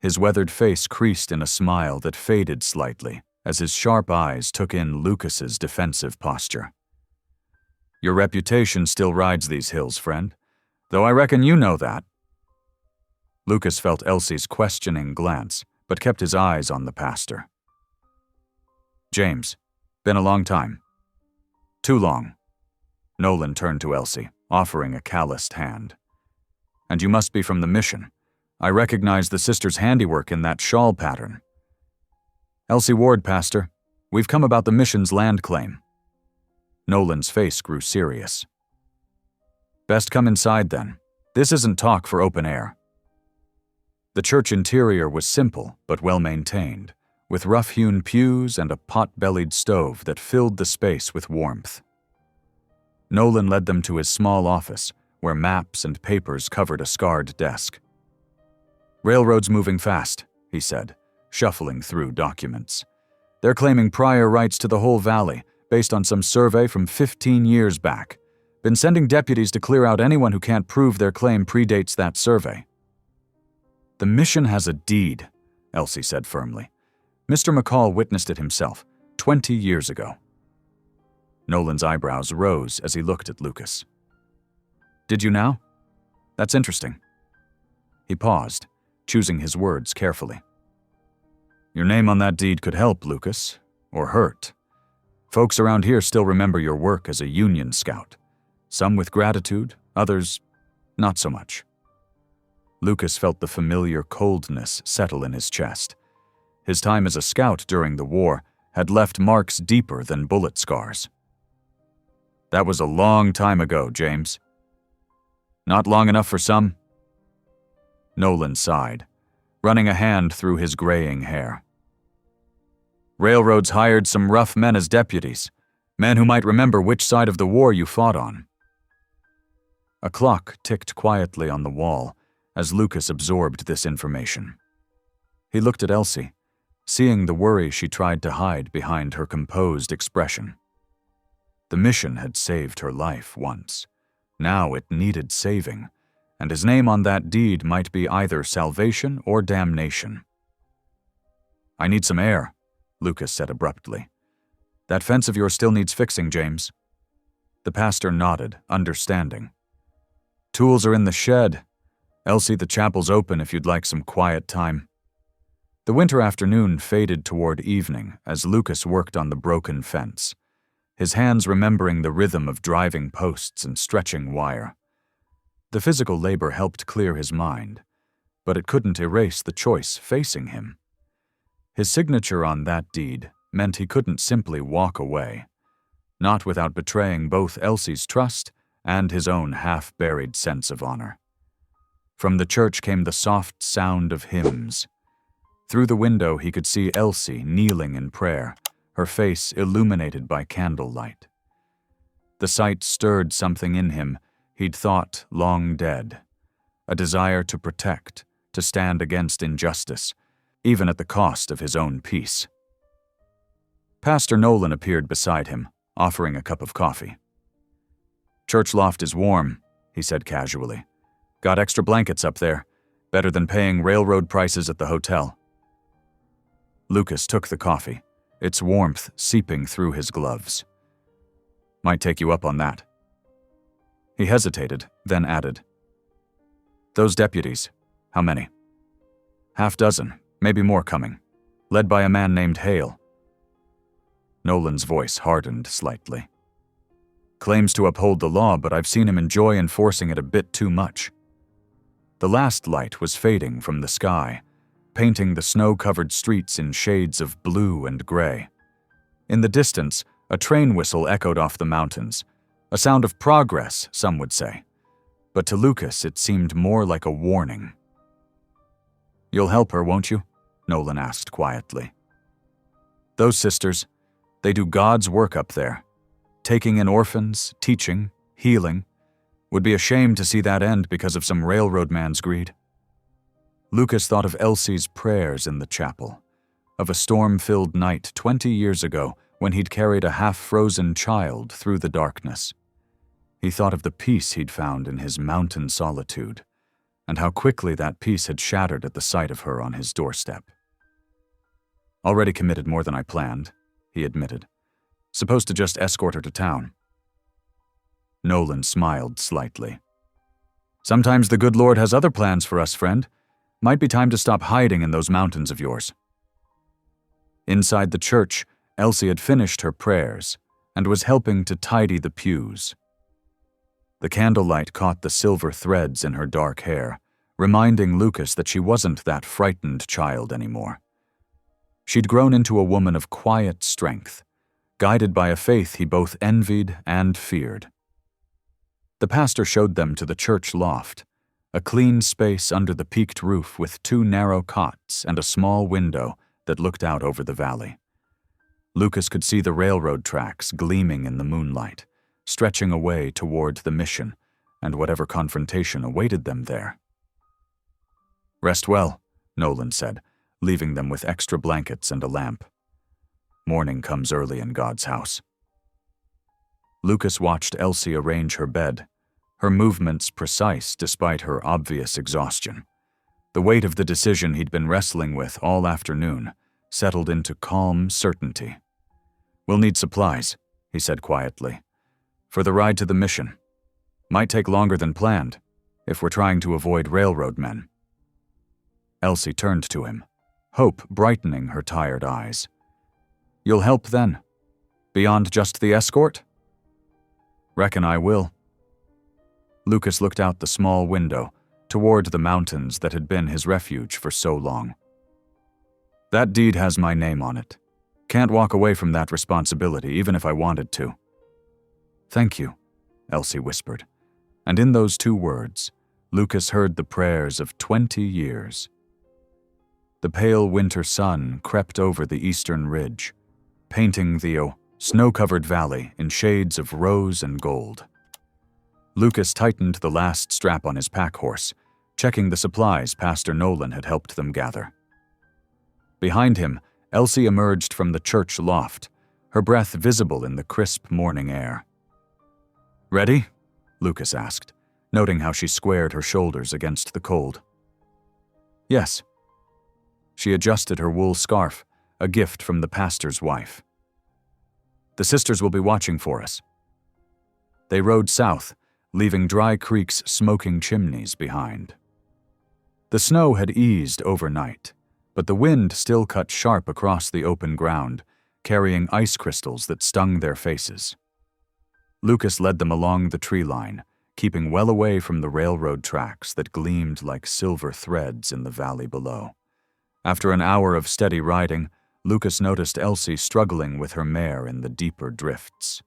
His weathered face creased in a smile that faded slightly as his sharp eyes took in Lucas's defensive posture. "Your reputation still rides these hills, friend, though I reckon you know that." Lucas felt Elsie's questioning glance, but kept his eyes on the pastor. "James, been a long time." "Too long." Nolan turned to Elsie, offering a calloused hand. "And you must be from the mission. I recognize the sister's handiwork in that shawl pattern." "Elsie Ward, Pastor. We've come about the mission's land claim." Nolan's face grew serious. "Best come inside then. This isn't talk for open air." The church interior was simple but well-maintained, with rough-hewn pews and a pot-bellied stove that filled the space with warmth. Nolan led them to his small office, where maps and papers covered a scarred desk. "Railroad's moving fast," he said, shuffling through documents. "They're claiming prior rights to the whole valley, based on some survey from 15 years back. Been sending deputies to clear out anyone who can't prove their claim predates that survey." "The mission has a deed," Elsie said firmly. "Mr. McCall witnessed it himself, 20 years ago." Nolan's eyebrows rose as he looked at Lucas. "Did you now? That's interesting." He paused, choosing his words carefully. "Your name on that deed could help, Lucas, or hurt. Folks around here still remember your work as a Union scout. Some with gratitude, others not so much." Lucas felt the familiar coldness settle in his chest. His time as a scout during the war had left marks deeper than bullet scars. "That was a long time ago, James." "Not long enough for some?" Nolan sighed. running a hand through his graying hair. Railroads hired some rough men as deputies, men who might remember which side of the war you fought on. A clock ticked quietly on the wall as Lucas absorbed this information. He looked at Elsie, seeing the worry she tried to hide behind her composed expression. The mission had saved her life once. Now it needed saving, and his name on that deed might be either salvation or damnation. "I need some air," Lucas said abruptly. "That fence of yours still needs fixing, James." The pastor nodded, understanding. "Tools are in the shed. Elsie, the chapel's open if you'd like some quiet time." The winter afternoon faded toward evening as Lucas worked on the broken fence, his hands remembering the rhythm of driving posts and stretching wire. The physical labor helped clear his mind, but it couldn't erase the choice facing him. His signature on that deed meant he couldn't simply walk away, not without betraying both Elsie's trust and his own half-buried sense of honor. From the church came the soft sound of hymns. Through the window he could see Elsie kneeling in prayer, her face illuminated by candlelight. The sight stirred something in him he'd thought long dead, a desire to protect, to stand against injustice, even at the cost of his own peace. Pastor Nolan appeared beside him, offering a cup of coffee. "Church loft is warm," he said casually. "Got extra blankets up there, better than paying railroad prices at the hotel." Lucas took the coffee, its warmth seeping through his gloves. "Might take you up on that." He hesitated, then added, "Those deputies, how many?" "Half-dozen, maybe more coming, led by a man named Hale." Nolan's voice hardened slightly. "Claims to uphold the law, but I've seen him enjoy enforcing it a bit too much." The last light was fading from the sky, painting the snow-covered streets in shades of blue and gray. In the distance, a train whistle echoed off the mountains, a sound of progress, some would say. But to Lucas, it seemed more like a warning. "You'll help her, won't you?" Nolan asked quietly. "Those sisters, they do God's work up there. Taking in orphans, teaching, healing. Would be a shame to see that end because of some railroad man's greed." Lucas thought of Elsie's prayers in the chapel, of a storm-filled night 20 years ago when he'd carried a half-frozen child through the darkness. He thought of the peace he'd found in his mountain solitude, and how quickly that peace had shattered at the sight of her on his doorstep. "Already committed more than I planned," he admitted. "Supposed to just escort her to town." Nolan smiled slightly. "Sometimes the good Lord has other plans for us, friend. Might be time to stop hiding in those mountains of yours." Inside the church, Elsie had finished her prayers and was helping to tidy the pews. The candlelight caught the silver threads in her dark hair, reminding Lucas that she wasn't that frightened child anymore. She'd grown into a woman of quiet strength, guided by a faith he both envied and feared. The pastor showed them to the church loft, a clean space under the peaked roof with 2 narrow cots and a small window that looked out over the valley. Lucas could see the railroad tracks gleaming in the moonlight, stretching away toward the mission and whatever confrontation awaited them there. "Rest well," Nolan said, leaving them with extra blankets and a lamp. "Morning comes early in God's house." Lucas watched Elsie arrange her bed, her movements precise despite her obvious exhaustion. The weight of the decision he'd been wrestling with all afternoon settled into calm certainty. "We'll need supplies," he said quietly, "for the ride to the mission. Might take longer than planned, if we're trying to avoid railroad men." Elsie turned to him, hope brightening her tired eyes. "You'll help then? Beyond just the escort?" "Reckon I will." Lucas looked out the small window, toward the mountains that had been his refuge for so long. "That deed has my name on it. Can't walk away from that responsibility, even if I wanted to." "Thank you," Elsie whispered, and in those 2 words, Lucas heard the prayers of 20 years. The pale winter sun crept over the eastern ridge, painting the snow-covered valley in shades of rose and gold. Lucas tightened the last strap on his pack horse, checking the supplies Pastor Nolan had helped them gather. Behind him, Elsie emerged from the church loft, her breath visible in the crisp morning air. "Ready?" Lucas asked, noting how she squared her shoulders against the cold. "Yes." She adjusted her wool scarf, a gift from the pastor's wife. "The sisters will be watching for us." They rode south, leaving Dry Creek's smoking chimneys behind. The snow had eased overnight, but the wind still cut sharp across the open ground, carrying ice crystals that stung their faces. Lucas led them along the tree line, keeping well away from the railroad tracks that gleamed like silver threads in the valley below. After an hour of steady riding, Lucas noticed Elsie struggling with her mare in the deeper drifts.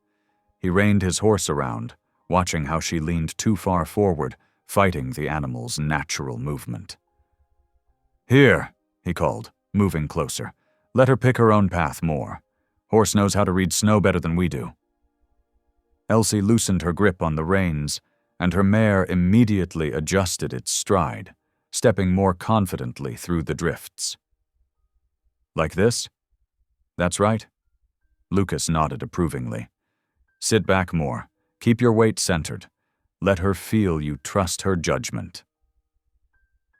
He reined his horse around, watching how she leaned too far forward, fighting the animal's natural movement. "Here," he called, moving closer. "Let her pick her own path more. Horse knows how to read snow better than we do." Elsie loosened her grip on the reins, and her mare immediately adjusted its stride, stepping more confidently through the drifts. "Like this?" "That's right." Lucas nodded approvingly. "Sit back more. Keep your weight centered. Let her feel you trust her judgment."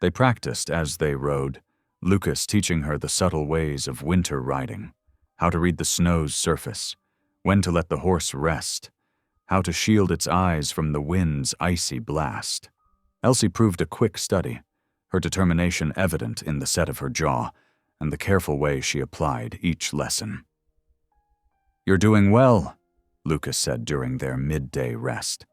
They practiced as they rode, Lucas teaching her the subtle ways of winter riding, how to read the snow's surface, when to let the horse rest, how to shield its eyes from the wind's icy blast. Elsie proved a quick study, her determination evident in the set of her jaw and the careful way she applied each lesson. "You're doing well," Lucas said during their midday rest.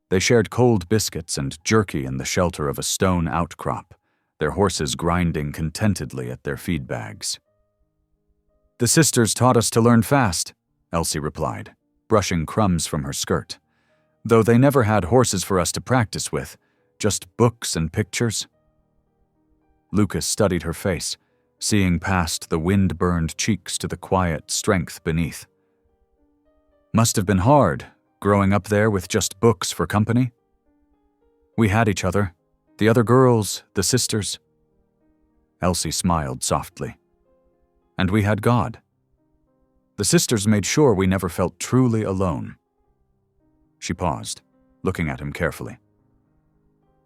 They shared cold biscuits and jerky in the shelter of a stone outcrop, their horses grinding contentedly at their feed bags. "The sisters taught us to learn fast," Elsie replied, brushing crumbs from her skirt. "Though they never had horses for us to practice with, just books and pictures." Lucas studied her face, seeing past the wind-burned cheeks to the quiet strength beneath. "Must have been hard, growing up there with just books for company." "We had each other, the other girls, the sisters." Elsie smiled softly. "And we had God. The sisters made sure we never felt truly alone." She paused, looking at him carefully.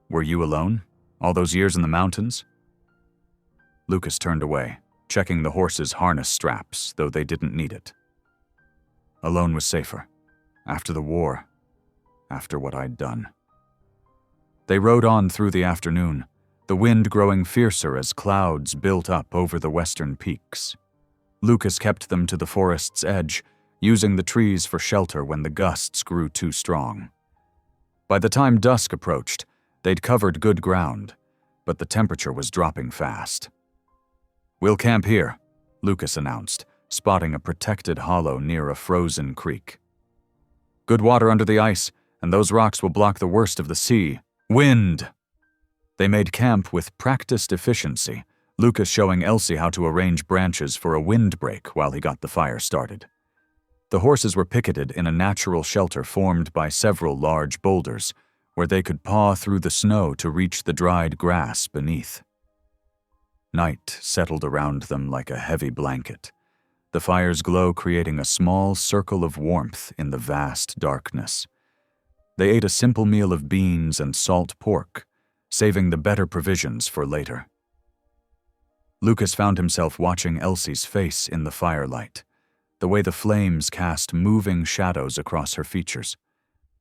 "Were you alone, all those years in the mountains?" Lucas turned away, checking the horse's harness straps, though they didn't need it. "Alone was safer. After the war. After what I'd done." They rode on through the afternoon, the wind growing fiercer as clouds built up over the western peaks. Lucas kept them to the forest's edge, using the trees for shelter when the gusts grew too strong. By the time dusk approached, they'd covered good ground, but the temperature was dropping fast. "We'll camp here," Lucas announced, spotting a protected hollow near a frozen creek. "Good water under the ice, and those rocks will block the worst of the sea. Wind!" They made camp with practiced efficiency, Lucas showing Elsie how to arrange branches for a windbreak while he got the fire started. The horses were picketed in a natural shelter formed by several large boulders, where they could paw through the snow to reach the dried grass beneath. Night settled around them like a heavy blanket, the fire's glow creating a small circle of warmth in the vast darkness. They ate a simple meal of beans and salt pork, saving the better provisions for later. Lucas found himself watching Elsie's face in the firelight, the way the flames cast moving shadows across her features,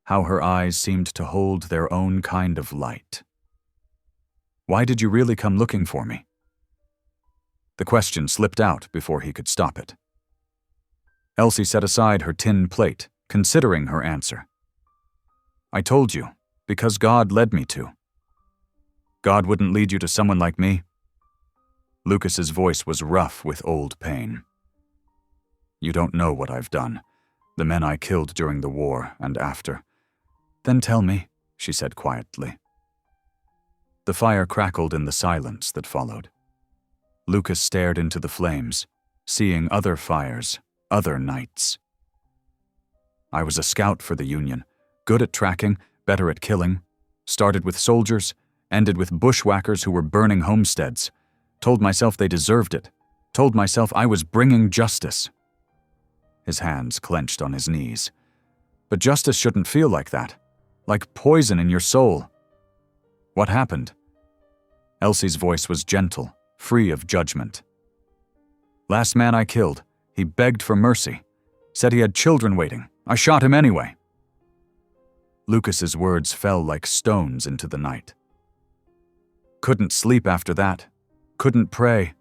how her eyes seemed to hold their own kind of light. "Why did you really come looking for me?" The question slipped out before he could stop it. Elsie set aside her tin plate, considering her answer. "I told you, because God led me to." "God wouldn't lead you to someone like me?" Lucas's voice was rough with old pain. "You don't know what I've done, the men I killed during the war and after." "Then tell me," she said quietly. The fire crackled in the silence that followed. Lucas stared into the flames, seeing other fires, other nights. I was a scout for the Union, good at tracking, better at killing. Started with soldiers, ended with bushwhackers who were burning homesteads. Told myself they deserved it. Told myself I was bringing justice. His hands clenched on his knees. But justice shouldn't feel like that. Like poison in your soul. What happened? Elsie's voice was gentle, free of judgment. Last man I killed, he begged for mercy. Said he had children waiting. I shot him anyway. Lucas's words fell like stones into the night. Couldn't sleep after that. Couldn't pray.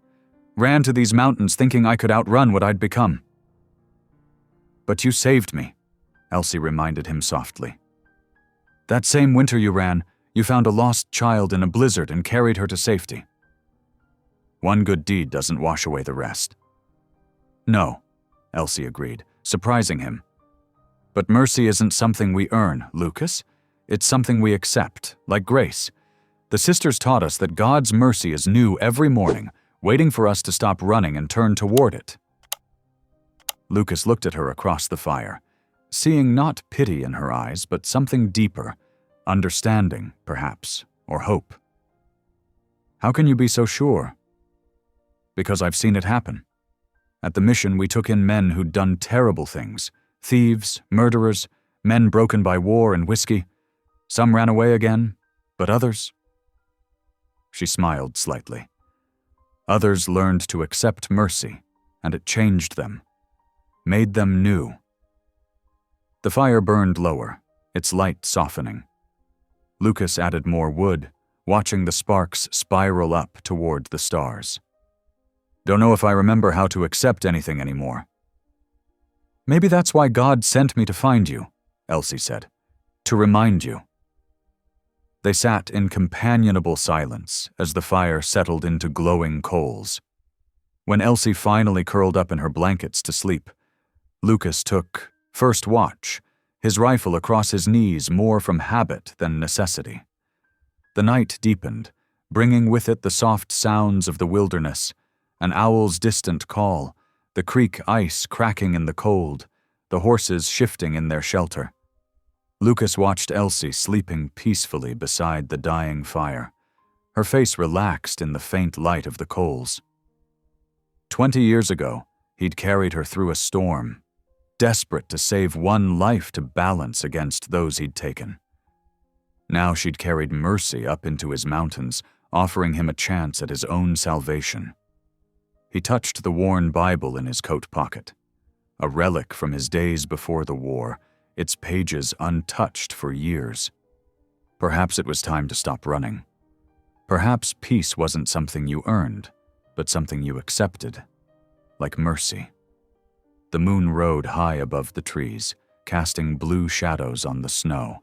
Ran to these mountains thinking I could outrun what I'd become. But you saved me, Elsie reminded him softly. That same winter you ran, you found a lost child in a blizzard and carried her to safety. One good deed doesn't wash away the rest. No, Elsie agreed, surprising him. But mercy isn't something we earn, Lucas. It's something we accept, like grace. The sisters taught us that God's mercy is new every morning, waiting for us to stop running and turn toward it. Lucas looked at her across the fire, seeing not pity in her eyes, but something deeper, understanding, perhaps, or hope. How can you be so sure? Because I've seen it happen. At the mission, we took in men who'd done terrible things. Thieves, murderers, men broken by war and whiskey. Some ran away again, but others... She smiled slightly. Others learned to accept mercy, and it changed them, made them new. The fire burned lower, its light softening. Lucas added more wood, watching the sparks spiral up toward the stars. Don't know if I remember how to accept anything anymore. Maybe that's why God sent me to find you, Elsie said, to remind you. They sat in companionable silence as the fire settled into glowing coals. When Elsie finally curled up in her blankets to sleep, Lucas took first watch, his rifle across his knees more from habit than necessity. The night deepened, bringing with it the soft sounds of the wilderness, an owl's distant call, the creek ice cracking in the cold, the horses shifting in their shelter. Lucas watched Elsie sleeping peacefully beside the dying fire, her face relaxed in the faint light of the coals. 20 years ago, he'd carried her through a storm, desperate to save one life to balance against those he'd taken. Now she'd carried mercy up into his mountains, offering him a chance at his own salvation. He touched the worn Bible in his coat pocket, a relic from his days before the war, its pages untouched for years. Perhaps it was time to stop running. Perhaps peace wasn't something you earned, but something you accepted, like mercy. The moon rode high above the trees, casting blue shadows on the snow.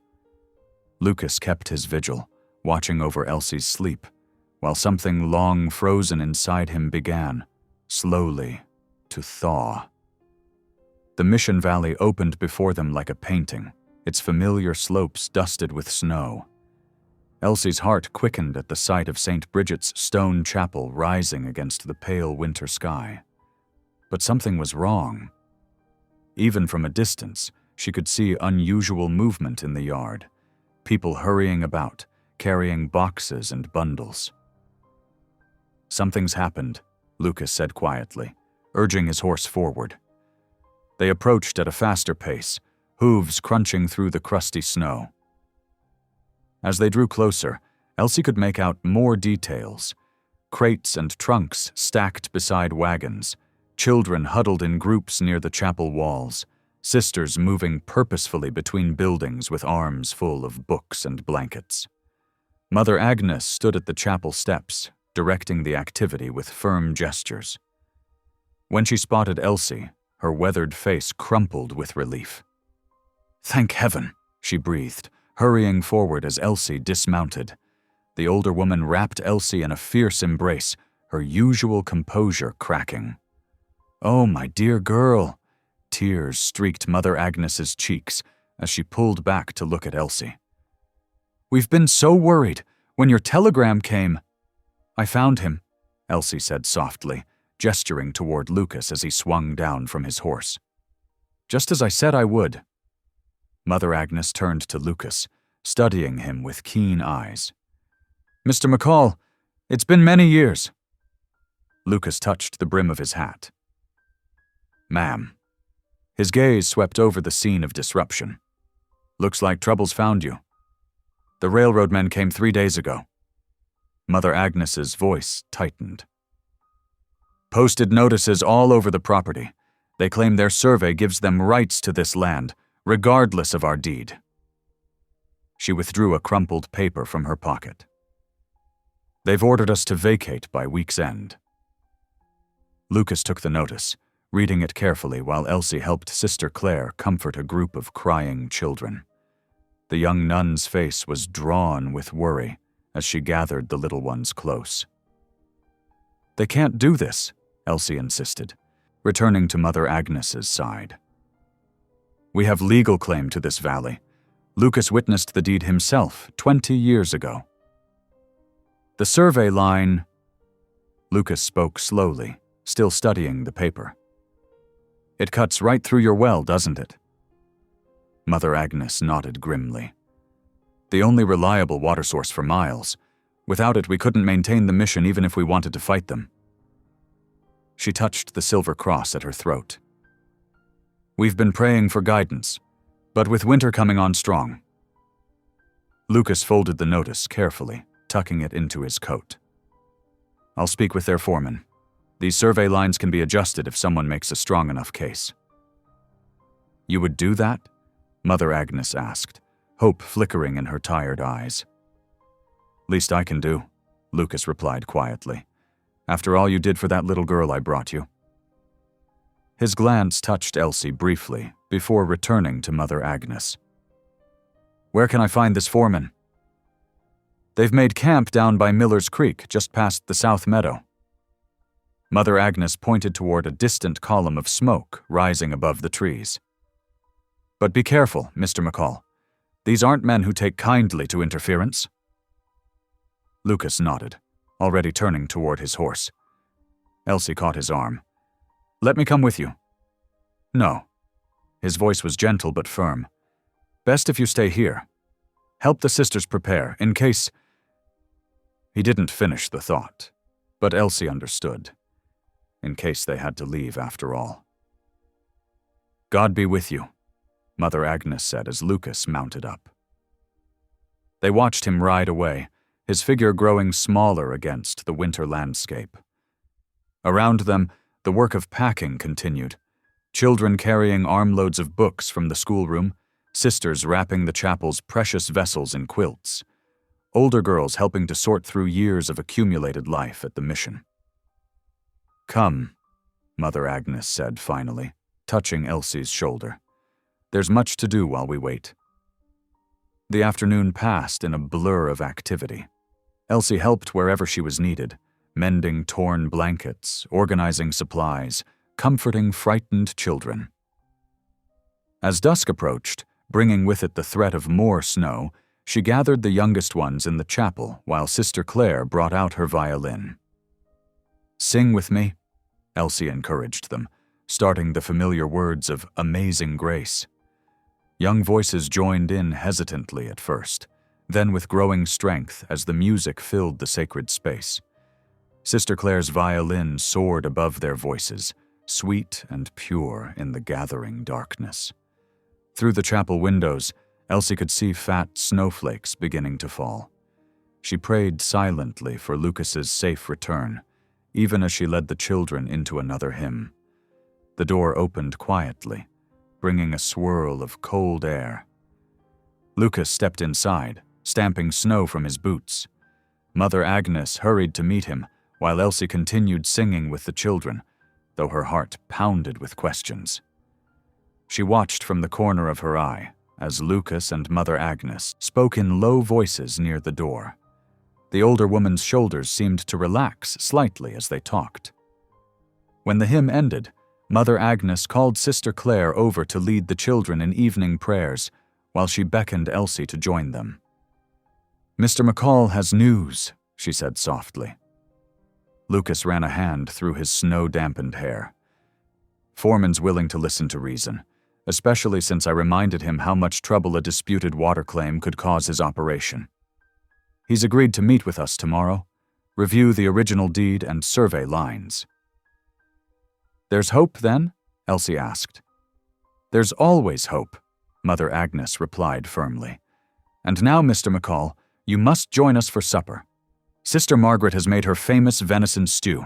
Lucas kept his vigil, watching over Elsie's sleep, while something long frozen inside him began, slowly, to thaw. The mission valley opened before them like a painting, its familiar slopes dusted with snow. Elsie's heart quickened at the sight of St. Bridget's stone chapel rising against the pale winter sky. But something was wrong. Even from a distance, she could see unusual movement in the yard, people hurrying about, carrying boxes and bundles. Something's happened, Lucas said quietly, urging his horse forward. They approached at a faster pace, hooves crunching through the crusty snow. As they drew closer, Elsie could make out more details. Crates and trunks stacked beside wagons, children huddled in groups near the chapel walls, sisters moving purposefully between buildings with arms full of books and blankets. Mother Agnes stood at the chapel steps, directing the activity with firm gestures. When she spotted Elsie, her weathered face crumpled with relief. "Thank heaven," she breathed, hurrying forward as Elsie dismounted. The older woman wrapped Elsie in a fierce embrace, her usual composure cracking. "Oh, my dear girl." Tears streaked Mother Agnes's cheeks as she pulled back to look at Elsie. "We've been so worried. When your telegram came..." "I found him," Elsie said softly, gesturing toward Lucas as he swung down from his horse. Just as I said I would. Mother Agnes turned to Lucas, studying him with keen eyes. Mr. McCall, it's been many years. Lucas touched the brim of his hat. Ma'am. His gaze swept over the scene of disruption. Looks like trouble's found you. The railroad men came 3 days ago. Mother Agnes's voice tightened. Posted notices all over the property. They claim their survey gives them rights to this land, regardless of our deed. She withdrew a crumpled paper from her pocket. They've ordered us to vacate by week's end. Lucas took the notice, reading it carefully while Elsie helped Sister Claire comfort a group of crying children. The young nun's face was drawn with worry as she gathered the little ones close. They can't do this, Elsie insisted, returning to Mother Agnes's side. We have legal claim to this valley. Lucas witnessed the deed himself 20 years ago. The survey line... Lucas spoke slowly, still studying the paper. It cuts right through your well, doesn't it? Mother Agnes nodded grimly. The only reliable water source for miles. Without it, we couldn't maintain the mission even if we wanted to fight them. She touched the silver cross at her throat. We've been praying for guidance, but with winter coming on strong. Lucas folded the notice carefully, tucking it into his coat. I'll speak with their foreman. These survey lines can be adjusted if someone makes a strong enough case. You would do that? Mother Agnes asked, hope flickering in her tired eyes. Least I can do, Lucas replied quietly. After all you did for that little girl I brought you. His glance touched Elsie briefly before returning to Mother Agnes. Where can I find this foreman? They've made camp down by Miller's Creek, just past the South Meadow. Mother Agnes pointed toward a distant column of smoke rising above the trees. But be careful, Mr. McCall. These aren't men who take kindly to interference. Lucas nodded, already turning toward his horse. Elsie caught his arm. Let me come with you. No. His voice was gentle but firm. Best if you stay here. Help the sisters prepare, in case... He didn't finish the thought, but Elsie understood. In case they had to leave after all. God be with you, Mother Agnes said as Lucas mounted up. They watched him ride away, his figure growing smaller against the winter landscape. Around them, the work of packing continued, children carrying armloads of books from the schoolroom, sisters wrapping the chapel's precious vessels in quilts, older girls helping to sort through years of accumulated life at the mission. Come, Mother Agnes said finally, touching Elsie's shoulder. There's much to do while we wait. The afternoon passed in a blur of activity. Elsie helped wherever she was needed, mending torn blankets, organizing supplies, comforting frightened children. As dusk approached, bringing with it the threat of more snow, she gathered the youngest ones in the chapel while Sister Claire brought out her violin. Sing with me, Elsie encouraged them, starting the familiar words of Amazing Grace. Young voices joined in hesitantly at first, then with growing strength as the music filled the sacred space. Sister Claire's violin soared above their voices, sweet and pure in the gathering darkness. Through the chapel windows, Elsie could see fat snowflakes beginning to fall. She prayed silently for Lucas's safe return, even as she led the children into another hymn. The door opened quietly, bringing a swirl of cold air. Lucas stepped inside, stamping snow from his boots. Mother Agnes hurried to meet him, while Elsie continued singing with the children, though her heart pounded with questions. She watched from the corner of her eye as Lucas and Mother Agnes spoke in low voices near the door. The older woman's shoulders seemed to relax slightly as they talked. When the hymn ended, Mother Agnes called Sister Claire over to lead the children in evening prayers, while she beckoned Elsie to join them. Mr. McCall has news, she said softly. Lucas ran a hand through his snow-dampened hair. Foreman's willing to listen to reason, especially since I reminded him how much trouble a disputed water claim could cause his operation. He's agreed to meet with us tomorrow, review the original deed, and survey lines. There's hope, then? Elsie asked. There's always hope, Mother Agnes replied firmly. And now, Mr. McCall, you must join us for supper. Sister Margaret has made her famous venison stew.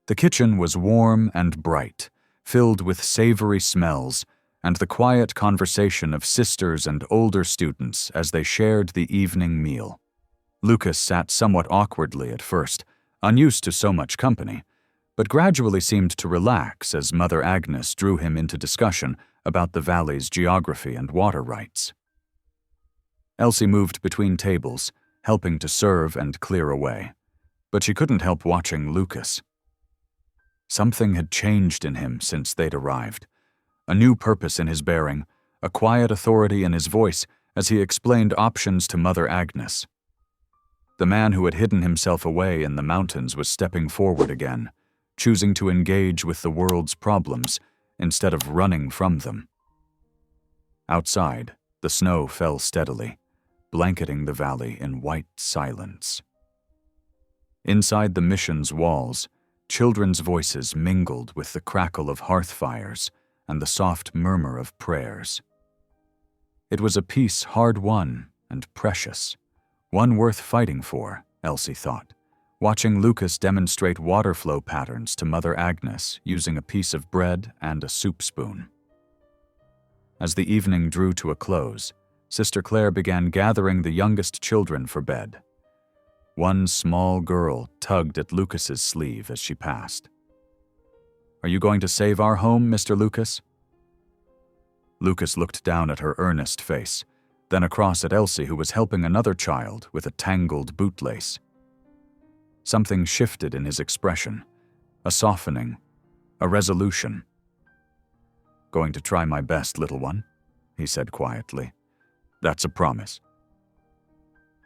The kitchen was warm and bright, filled with savory smells, and the quiet conversation of sisters and older students as they shared the evening meal. Lucas sat somewhat awkwardly at first, unused to so much company, but gradually seemed to relax as Mother Agnes drew him into discussion about the valley's geography and water rights. Elsie moved between tables, helping to serve and clear away, but she couldn't help watching Lucas. Something had changed in him since they'd arrived. A new purpose in his bearing, a quiet authority in his voice as he explained options to Mother Agnes. The man who had hidden himself away in the mountains was stepping forward again, choosing to engage with the world's problems instead of running from them. Outside, the snow fell steadily, blanketing the valley in white silence. Inside the mission's walls, children's voices mingled with the crackle of hearth fires and the soft murmur of prayers. It was a peace hard-won and precious, one worth fighting for, Elsie thought, watching Lucas demonstrate water flow patterns to Mother Agnes using a piece of bread and a soup spoon. As the evening drew to a close, Sister Claire began gathering the youngest children for bed. One small girl tugged at Lucas's sleeve as she passed. "Are you going to save our home, Mr. Lucas?" Lucas looked down at her earnest face, then across at Elsie, who was helping another child with a tangled bootlace. Something shifted in his expression, a softening, a resolution. "Going to try my best, little one," he said quietly. "That's a promise."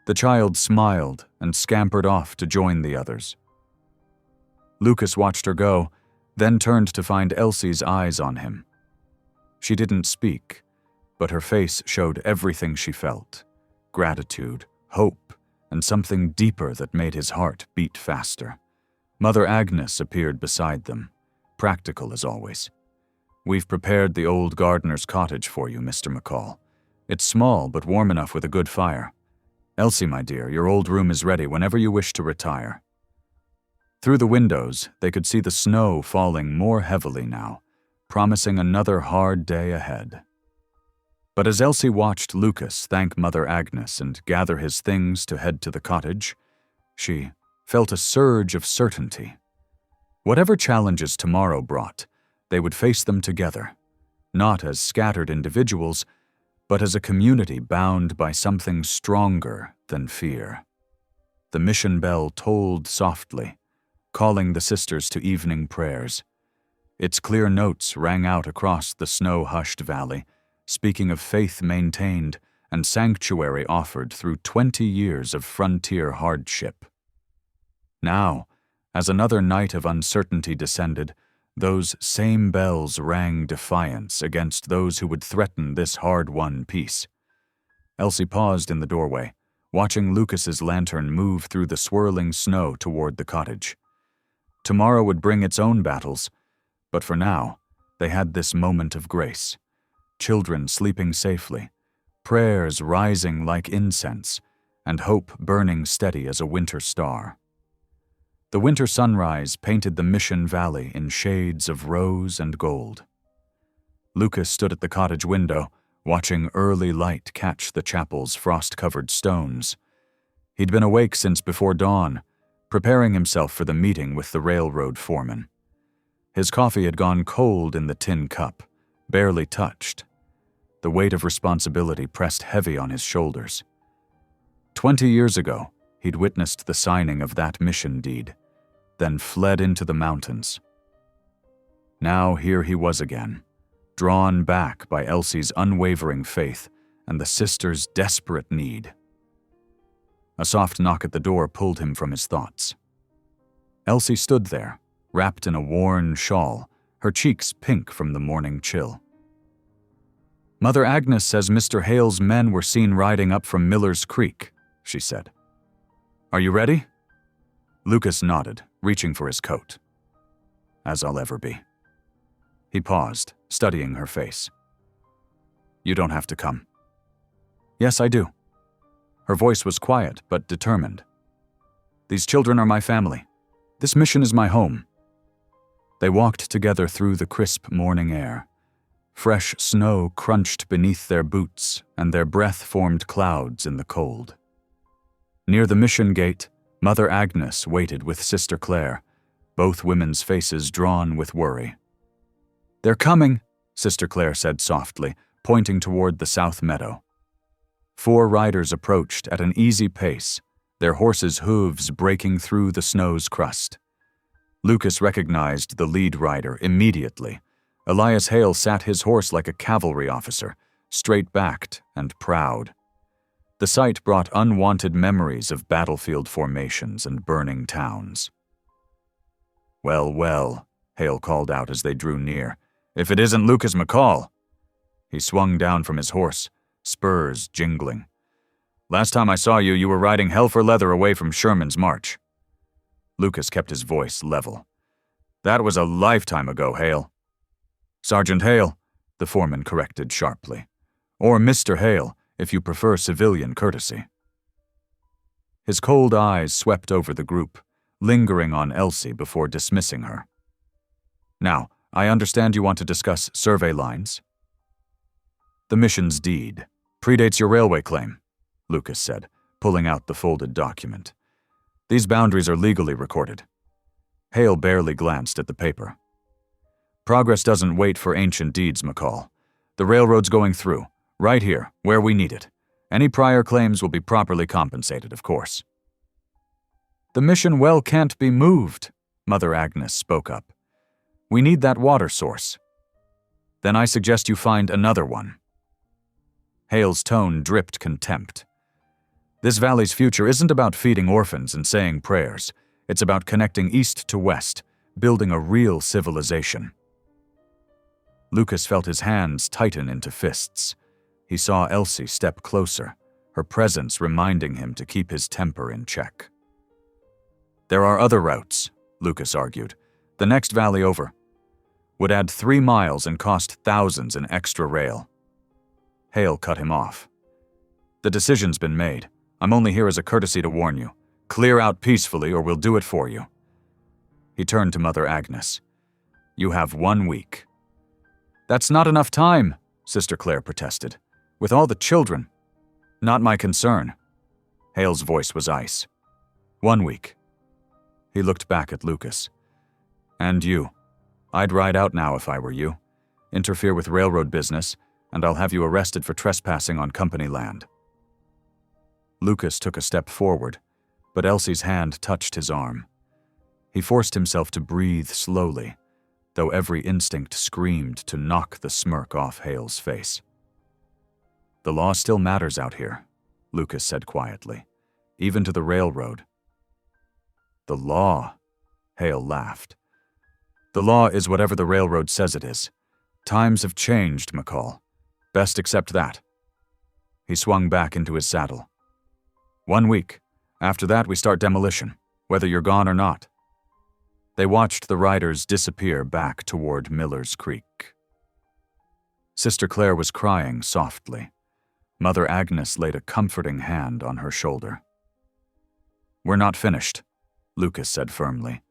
The child smiled and scampered off to join the others. Lucas watched her go, then turned to find Elsie's eyes on him. She didn't speak, but her face showed everything she felt: gratitude, hope, and something deeper that made his heart beat faster. Mother Agnes appeared beside them, practical as always. "We've prepared the old gardener's cottage for you, Mr. McCall. It's small but warm enough with a good fire. Elsie, my dear, your old room is ready whenever you wish to retire." Through the windows, they could see the snow falling more heavily now, promising another hard day ahead. But as Elsie watched Lucas thank Mother Agnes and gather his things to head to the cottage, she felt a surge of certainty. Whatever challenges tomorrow brought, they would face them together, not as scattered individuals, but as a community bound by something stronger than fear. The mission bell tolled softly, calling the sisters to evening prayers. Its clear notes rang out across the snow-hushed valley, speaking of faith maintained and sanctuary offered through 20 years of frontier hardship. Now, as another night of uncertainty descended, those same bells rang defiance against those who would threaten this hard-won peace. Elsie paused in the doorway, watching Lucas's lantern move through the swirling snow toward the cottage. Tomorrow would bring its own battles, but for now, they had this moment of grace. Children sleeping safely, prayers rising like incense, and hope burning steady as a winter star. The winter sunrise painted the Mission Valley in shades of rose and gold. Lucas stood at the cottage window, watching early light catch the chapel's frost-covered stones. He'd been awake since before dawn, preparing himself for the meeting with the railroad foreman. His coffee had gone cold in the tin cup, barely touched. The weight of responsibility pressed heavy on his shoulders. 20 years ago, he'd witnessed the signing of that mission deed, then fled into the mountains. Now here he was again, drawn back by Elsie's unwavering faith and the sisters' desperate need. A soft knock at the door pulled him from his thoughts. Elsie stood there, wrapped in a worn shawl, her cheeks pink from the morning chill. "Mother Agnes says Mr. Hale's men were seen riding up from Miller's Creek," she said. "Are you ready?" Lucas nodded, reaching for his coat. "As I'll ever be." He paused, studying her face. "You don't have to come." "Yes, I do." Her voice was quiet but determined. "These children are my family. This mission is my home." They walked together through the crisp morning air. Fresh snow crunched beneath their boots, and their breath formed clouds in the cold. Near the mission gate, Mother Agnes waited with Sister Claire, both women's faces drawn with worry. "They're coming," Sister Claire said softly, pointing toward the south meadow. 4 riders approached at an easy pace, their horses' hooves breaking through the snow's crust. Lucas recognized the lead rider immediately. Elias Hale sat his horse like a cavalry officer, straight-backed and proud. The sight brought unwanted memories of battlefield formations and burning towns. "Well, well," Hale called out as they drew near. "If it isn't Lucas McCall." He swung down from his horse, spurs jingling. "Last time I saw you, you were riding hell for leather away from Sherman's march." Lucas kept his voice level. "That was a lifetime ago, Hale." "Sergeant Hale," the foreman corrected sharply. "Or Mr. Hale, if you prefer civilian courtesy." His cold eyes swept over the group, lingering on Elsie before dismissing her. "Now, I understand you want to discuss survey lines." "The mission's deed predates your railway claim," Lucas said, pulling out the folded document. "These boundaries are legally recorded." Hale barely glanced at the paper. "Progress doesn't wait for ancient deeds, McCall. The railroad's going through, right here, where we need it. Any prior claims will be properly compensated, of course." "The mission well can't be moved," Mother Agnes spoke up. "We need that water source." "Then I suggest you find another one." Hale's tone dripped contempt. "This valley's future isn't about feeding orphans and saying prayers. It's about connecting east to west, building a real civilization." Lucas felt his hands tighten into fists. He saw Elsie step closer, her presence reminding him to keep his temper in check. "There are other routes," Lucas argued. "The next valley over would add 3 miles and cost thousands in extra rail." Hale cut him off. "The decision's been made. I'm only here as a courtesy to warn you. Clear out peacefully or we'll do it for you." He turned to Mother Agnes. "You have 1 week." "That's not enough time," Sister Claire protested. "With all the children." "Not my concern." Hale's voice was ice. 1 week. He looked back at Lucas. "And you. I'd ride out now if I were you. Interfere with railroad business, and I'll have you arrested for trespassing on company land." Lucas took a step forward, but Elsie's hand touched his arm. He forced himself to breathe slowly, though every instinct screamed to knock the smirk off Hale's face. "The law still matters out here," Lucas said quietly, "even to the railroad." "The law?" Hale laughed. "The law is whatever the railroad says it is. Times have changed, McCall. Best accept that." He swung back into his saddle. 1 week. After that, we start demolition, whether you're gone or not." They watched the riders disappear back toward Miller's Creek. Sister Claire was crying softly. Mother Agnes laid a comforting hand on her shoulder. "We're not finished," Lucas said firmly.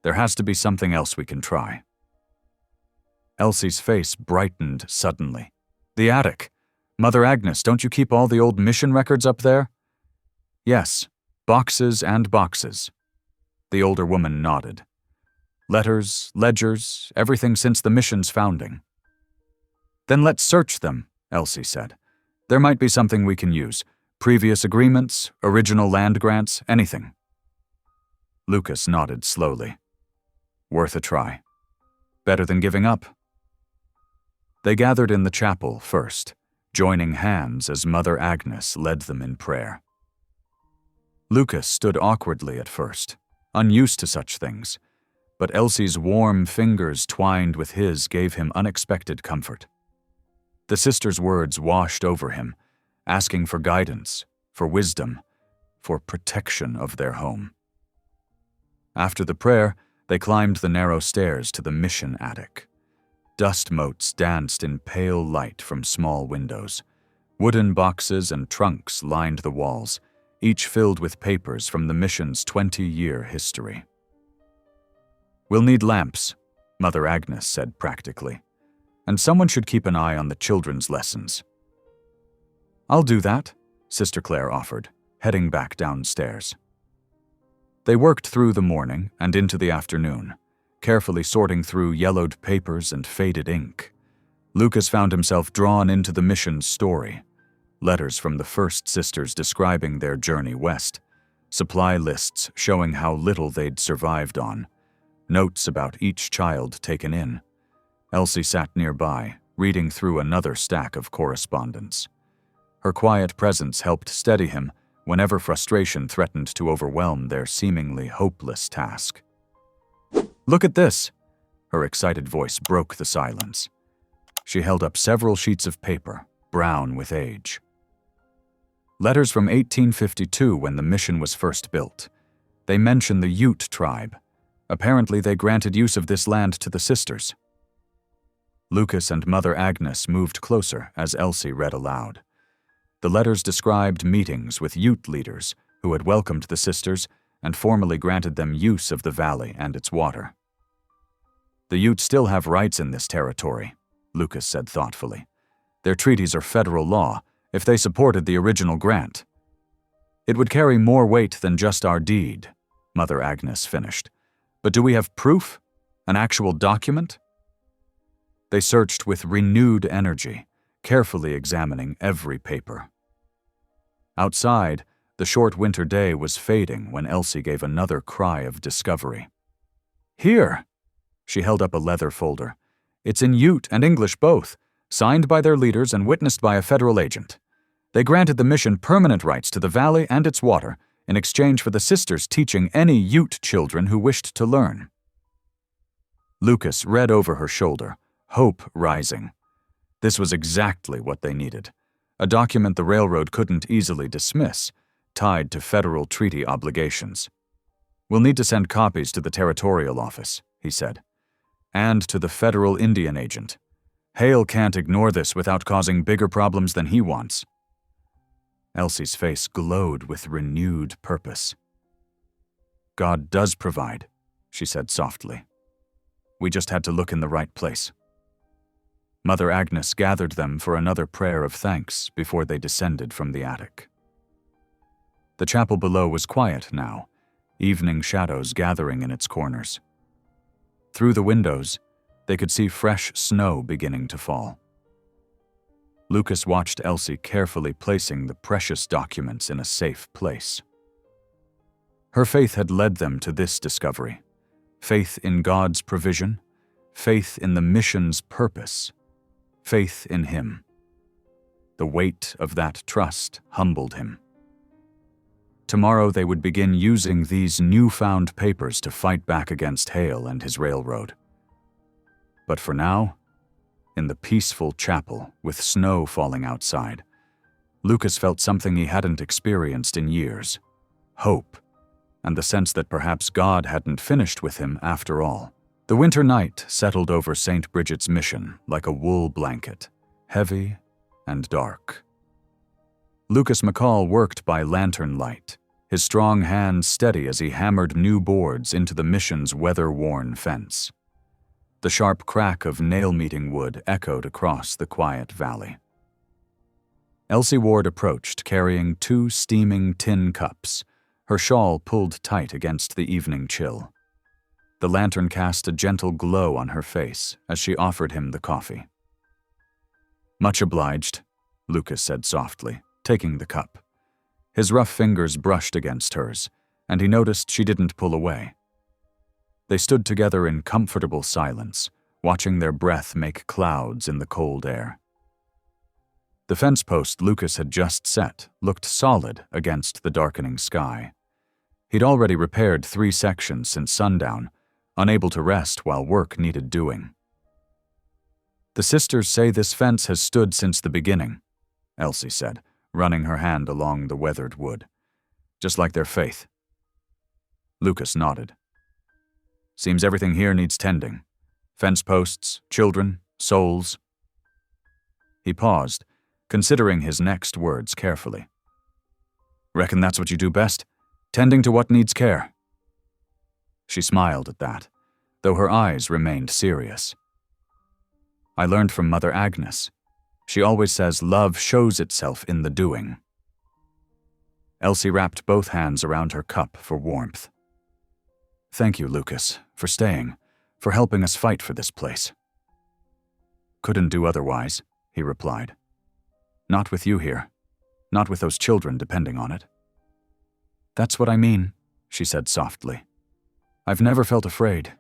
"There has to be something else we can try." Elsie's face brightened suddenly. "The attic. Mother Agnes, don't you keep all the old mission records up there?" "Yes, boxes and boxes." The older woman nodded. "Letters, ledgers, everything since the mission's founding." "Then let's search them," Elsie said. "There might be something we can use. Previous agreements, original land grants, anything." Lucas nodded slowly. "Worth a try. Better than giving up." They gathered in the chapel first, joining hands as Mother Agnes led them in prayer. Lucas stood awkwardly at first, unused to such things, but Elsie's warm fingers twined with his gave him unexpected comfort. The sisters' words washed over him, asking for guidance, for wisdom, for protection of their home. After the prayer, they climbed the narrow stairs to the mission attic. Dust motes danced in pale light from small windows. Wooden boxes and trunks lined the walls, each filled with papers from the mission's 20-year history. "We'll need lamps," Mother Agnes said practically, "and someone should keep an eye on the children's lessons." "I'll do that," Sister Claire offered, heading back downstairs. They worked through the morning and into the afternoon, carefully sorting through yellowed papers and faded ink. Lucas found himself drawn into the mission's story. Letters from the first sisters describing their journey west, supply lists showing how little they'd survived on, notes about each child taken in. Elsie sat nearby, reading through another stack of correspondence. Her quiet presence helped steady him whenever frustration threatened to overwhelm their seemingly hopeless task. "Look at this!" Her excited voice broke the silence. She held up several sheets of paper, brown with age. Letters from 1852, when the mission was first built. They mention the Ute tribe. Apparently they granted use of this land to the sisters. Lucas and Mother Agnes moved closer as Elsie read aloud. The letters described meetings with Ute leaders who had welcomed the sisters and formally granted them use of the valley and its water. "The Utes still have rights in this territory," Lucas said thoughtfully. "Their treaties are federal law if they supported the original grant." "It would carry more weight than just our deed," Mother Agnes finished. "But do we have proof? An actual document?" They searched with renewed energy, carefully examining every paper. Outside, the short winter day was fading when Elsie gave another cry of discovery. "Here!" She held up a leather folder. "It's in Ute and English both, signed by their leaders and witnessed by a federal agent. They granted the mission permanent rights to the valley and its water in exchange for the sisters teaching any Ute children who wished to learn." Lucas read over her shoulder, hope rising. This was exactly what they needed. A document the railroad couldn't easily dismiss, tied to federal treaty obligations. "We'll need to send copies to the territorial office," he said, "and to the federal Indian agent. Hale can't ignore this without causing bigger problems than he wants." Elsie's face glowed with renewed purpose. "God does provide," she said softly. "We just had to look in the right place." Mother Agnes gathered them for another prayer of thanks before they descended from the attic. The chapel below was quiet now, evening shadows gathering in its corners. Through the windows, they could see fresh snow beginning to fall. Lucas watched Elsie carefully placing the precious documents in a safe place. Her faith had led them to this discovery: faith in God's provision, faith in the mission's purpose, faith in Him. The weight of that trust humbled him. Tomorrow they would begin using these newfound papers to fight back against Hale and his railroad. But for now, in the peaceful chapel with snow falling outside, Lucas felt something he hadn't experienced in years: hope, and the sense that perhaps God hadn't finished with him after all. The winter night settled over St. Bridget's mission like a wool blanket, heavy and dark. Lucas McCall worked by lantern light, his strong hands steady as he hammered new boards into the mission's weather-worn fence. The sharp crack of nail-meeting wood echoed across the quiet valley. Elsie Ward approached, carrying 2 steaming tin cups, her shawl pulled tight against the evening chill. The lantern cast a gentle glow on her face as she offered him the coffee. "Much obliged," Lucas said softly, taking the cup. His rough fingers brushed against hers, and he noticed she didn't pull away. They stood together in comfortable silence, watching their breath make clouds in the cold air. The fence post Lucas had just set looked solid against the darkening sky. He'd already repaired 3 sections since sundown, unable to rest while work needed doing. "The sisters say this fence has stood since the beginning," Elsie said, running her hand along the weathered wood. "Just like their faith." Lucas nodded. "Seems everything here needs tending. Fence posts, children, souls." He paused, considering his next words carefully. "Reckon that's what you do best? Tending to what needs care?" She smiled at that, though her eyes remained serious. "I learned from Mother Agnes. She always says love shows itself in the doing." Elsie wrapped both hands around her cup for warmth. "Thank you, Lucas, for staying, for helping us fight for this place." "Couldn't do otherwise," he replied. "Not with you here. Not with those children depending on it." "That's what I mean," she said softly. "I've never felt afraid.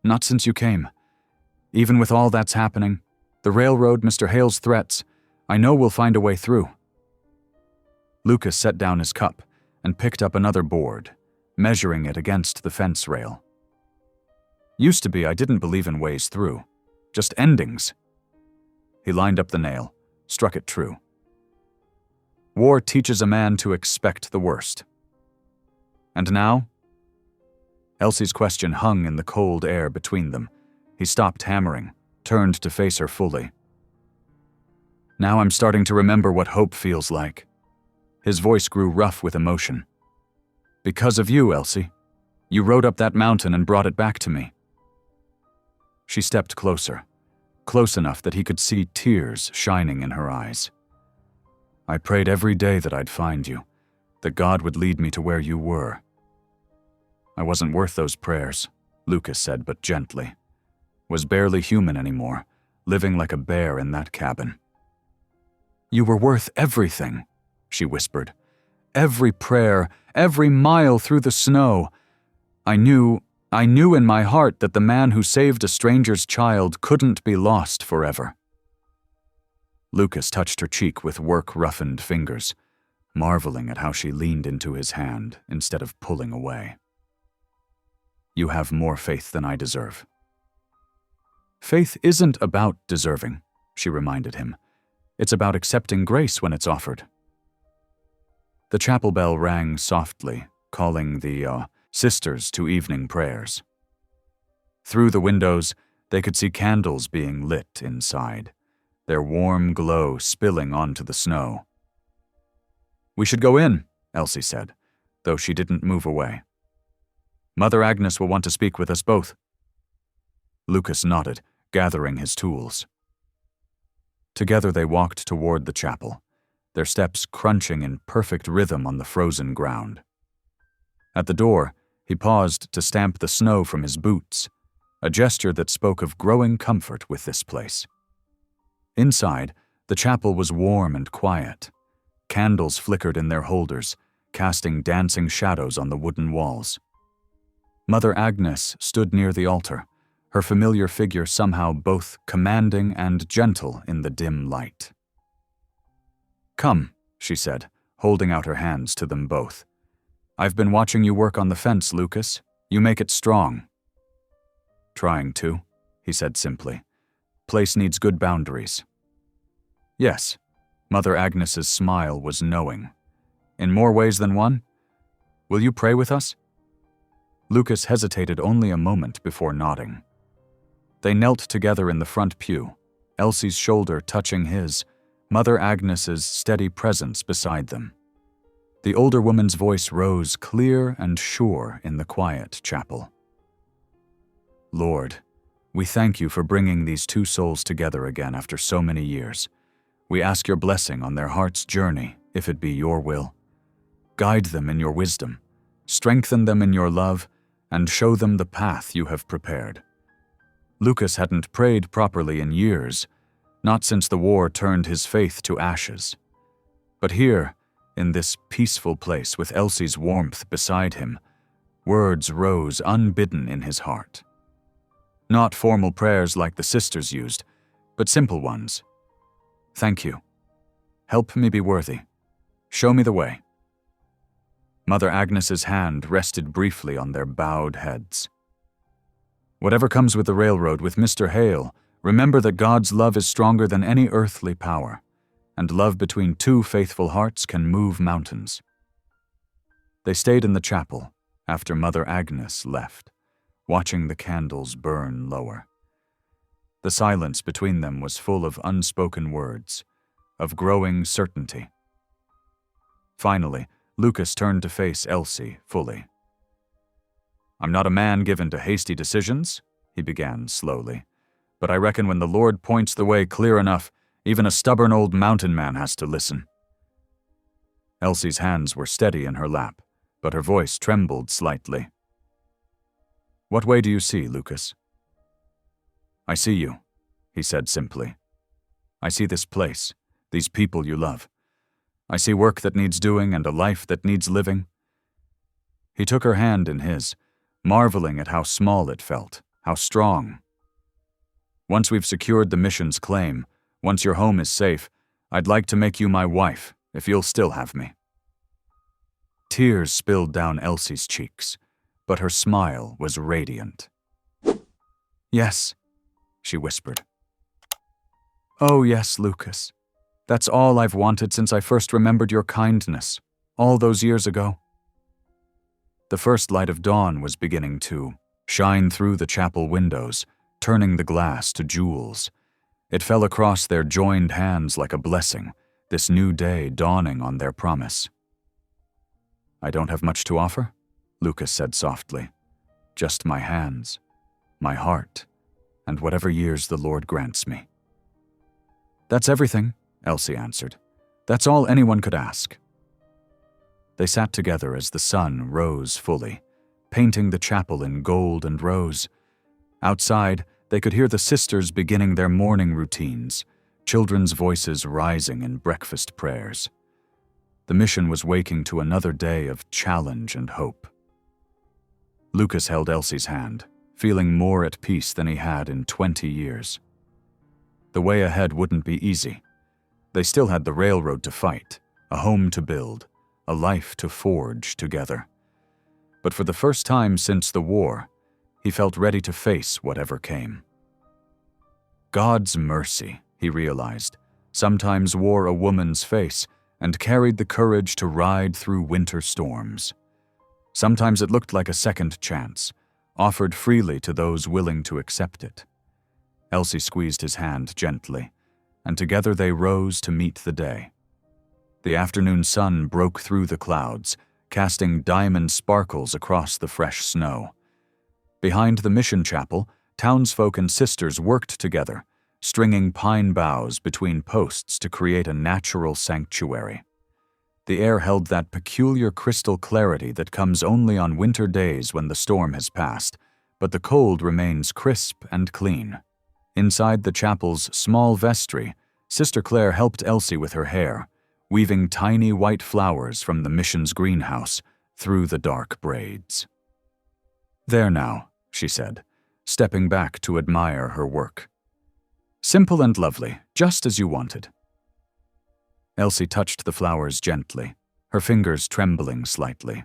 Not since you came. Even with all that's happening, the railroad, Mr. Hale's threats, I know we'll find a way through." Lucas set down his cup and picked up another board, measuring it against the fence rail. "Used to be I didn't believe in ways through, just endings." He lined up the nail, struck it true. "War teaches a man to expect the worst." "And now?" Elsie's question hung in the cold air between them. He stopped hammering, turned to face her fully. "Now I'm starting to remember what hope feels like." His voice grew rough with emotion. "Because of you, Elsie. You rode up that mountain and brought it back to me." She stepped closer, close enough that he could see tears shining in her eyes. "I prayed every day that I'd find you, that God would lead me to where you were." "I wasn't worth those prayers," Lucas said, but gently. "Was barely human anymore, living like a bear in that cabin." "You were worth everything," she whispered. "Every prayer, every mile through the snow. I knew in my heart that the man who saved a stranger's child couldn't be lost forever." Lucas touched her cheek with work-roughened fingers, marveling at how she leaned into his hand instead of pulling away. "You have more faith than I deserve." "Faith isn't about deserving," she reminded him. "It's about accepting grace when it's offered." The chapel bell rang softly, calling the sisters to evening prayers. Through the windows, they could see candles being lit inside, their warm glow spilling onto the snow. "We should go in," Elsie said, though she didn't move away. "Mother Agnes will want to speak with us both." Lucas nodded, gathering his tools. Together they walked toward the chapel, their steps crunching in perfect rhythm on the frozen ground. At the door, he paused to stamp the snow from his boots, a gesture that spoke of growing comfort with this place. Inside, the chapel was warm and quiet. Candles flickered in their holders, casting dancing shadows on the wooden walls. Mother Agnes stood near the altar, her familiar figure somehow both commanding and gentle in the dim light. "Come," she said, holding out her hands to them both. "I've been watching you work on the fence, Lucas. You make it strong." "Trying to," he said simply. "Place needs good boundaries." "Yes." Mother Agnes's smile was knowing. "In more ways than one? Will you pray with us?" Lucas hesitated only a moment before nodding. They knelt together in the front pew, Elsie's shoulder touching his, Mother Agnes's steady presence beside them. The older woman's voice rose clear and sure in the quiet chapel. "Lord, we thank you for bringing these two souls together again after so many years. We ask your blessing on their heart's journey, if it be your will. Guide them in your wisdom, strengthen them in your love, and show them the path you have prepared." Lucas hadn't prayed properly in years, not since the war turned his faith to ashes. But here, in this peaceful place with Elsie's warmth beside him, words rose unbidden in his heart. Not formal prayers like the sisters used, but simple ones. "Thank you. Help me be worthy. Show me the way." Mother Agnes's hand rested briefly on their bowed heads. "Whatever comes with the railroad with Mr. Hale, remember that God's love is stronger than any earthly power, and love between two faithful hearts can move mountains." They stayed in the chapel after Mother Agnes left, watching the candles burn lower. The silence between them was full of unspoken words, of growing certainty. Finally, Lucas turned to face Elsie fully. "I'm not a man given to hasty decisions," he began slowly, "but I reckon when the Lord points the way clear enough, even a stubborn old mountain man has to listen." Elsie's hands were steady in her lap, but her voice trembled slightly. "What way do you see, Lucas?" "I see you," he said simply. "I see this place, these people you love. I see work that needs doing and a life that needs living." He took her hand in his, marveling at how small it felt, how strong. "Once we've secured the mission's claim, once your home is safe, I'd like to make you my wife, if you'll still have me." Tears spilled down Elsie's cheeks, but her smile was radiant. "Yes," she whispered. "Oh yes, Lucas. That's all I've wanted since I first remembered your kindness, all those years ago." The first light of dawn was beginning to shine through the chapel windows, turning the glass to jewels. It fell across their joined hands like a blessing, this new day dawning on their promise. "I don't have much to offer," Lucas said softly. "Just my hands, my heart, and whatever years the Lord grants me." "That's everything," Elsie answered. "That's all anyone could ask." They sat together as the sun rose fully, painting the chapel in gold and rose. Outside, they could hear the sisters beginning their morning routines, children's voices rising in breakfast prayers. The mission was waking to another day of challenge and hope. Lucas held Elsie's hand, feeling more at peace than he had in 20 years. The way ahead wouldn't be easy. They still had the railroad to fight, a home to build, a life to forge together. But for the first time since the war, he felt ready to face whatever came. God's mercy, he realized, sometimes wore a woman's face and carried the courage to ride through winter storms. Sometimes it looked like a second chance, offered freely to those willing to accept it. Elsie squeezed his hand gently, and together they rose to meet the day. The afternoon sun broke through the clouds, casting diamond sparkles across the fresh snow. Behind the mission chapel, townsfolk and sisters worked together, stringing pine boughs between posts to create a natural sanctuary. The air held that peculiar crystal clarity that comes only on winter days when the storm has passed, but the cold remains crisp and clean. Inside the chapel's small vestry, Sister Claire helped Elsie with her hair, weaving tiny white flowers from the mission's greenhouse through the dark braids. "There now," she said, stepping back to admire her work. "Simple and lovely, just as you wanted." Elsie touched the flowers gently, her fingers trembling slightly.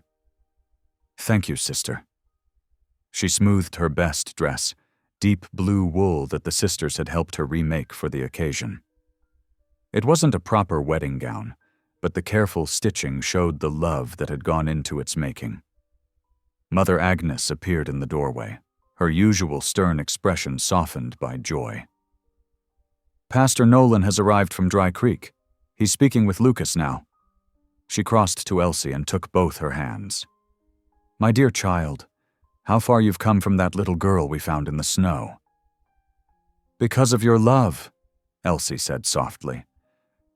"Thank you, sister." She smoothed her best dress, deep blue wool that the sisters had helped her remake for the occasion. It wasn't a proper wedding gown, but the careful stitching showed the love that had gone into its making. Mother Agnes appeared in the doorway, her usual stern expression softened by joy. "Pastor Nolan has arrived from Dry Creek. He's speaking with Lucas now." She crossed to Elsie and took both her hands. "My dear child, how far you've come from that little girl we found in the snow." "Because of your love," Elsie said softly,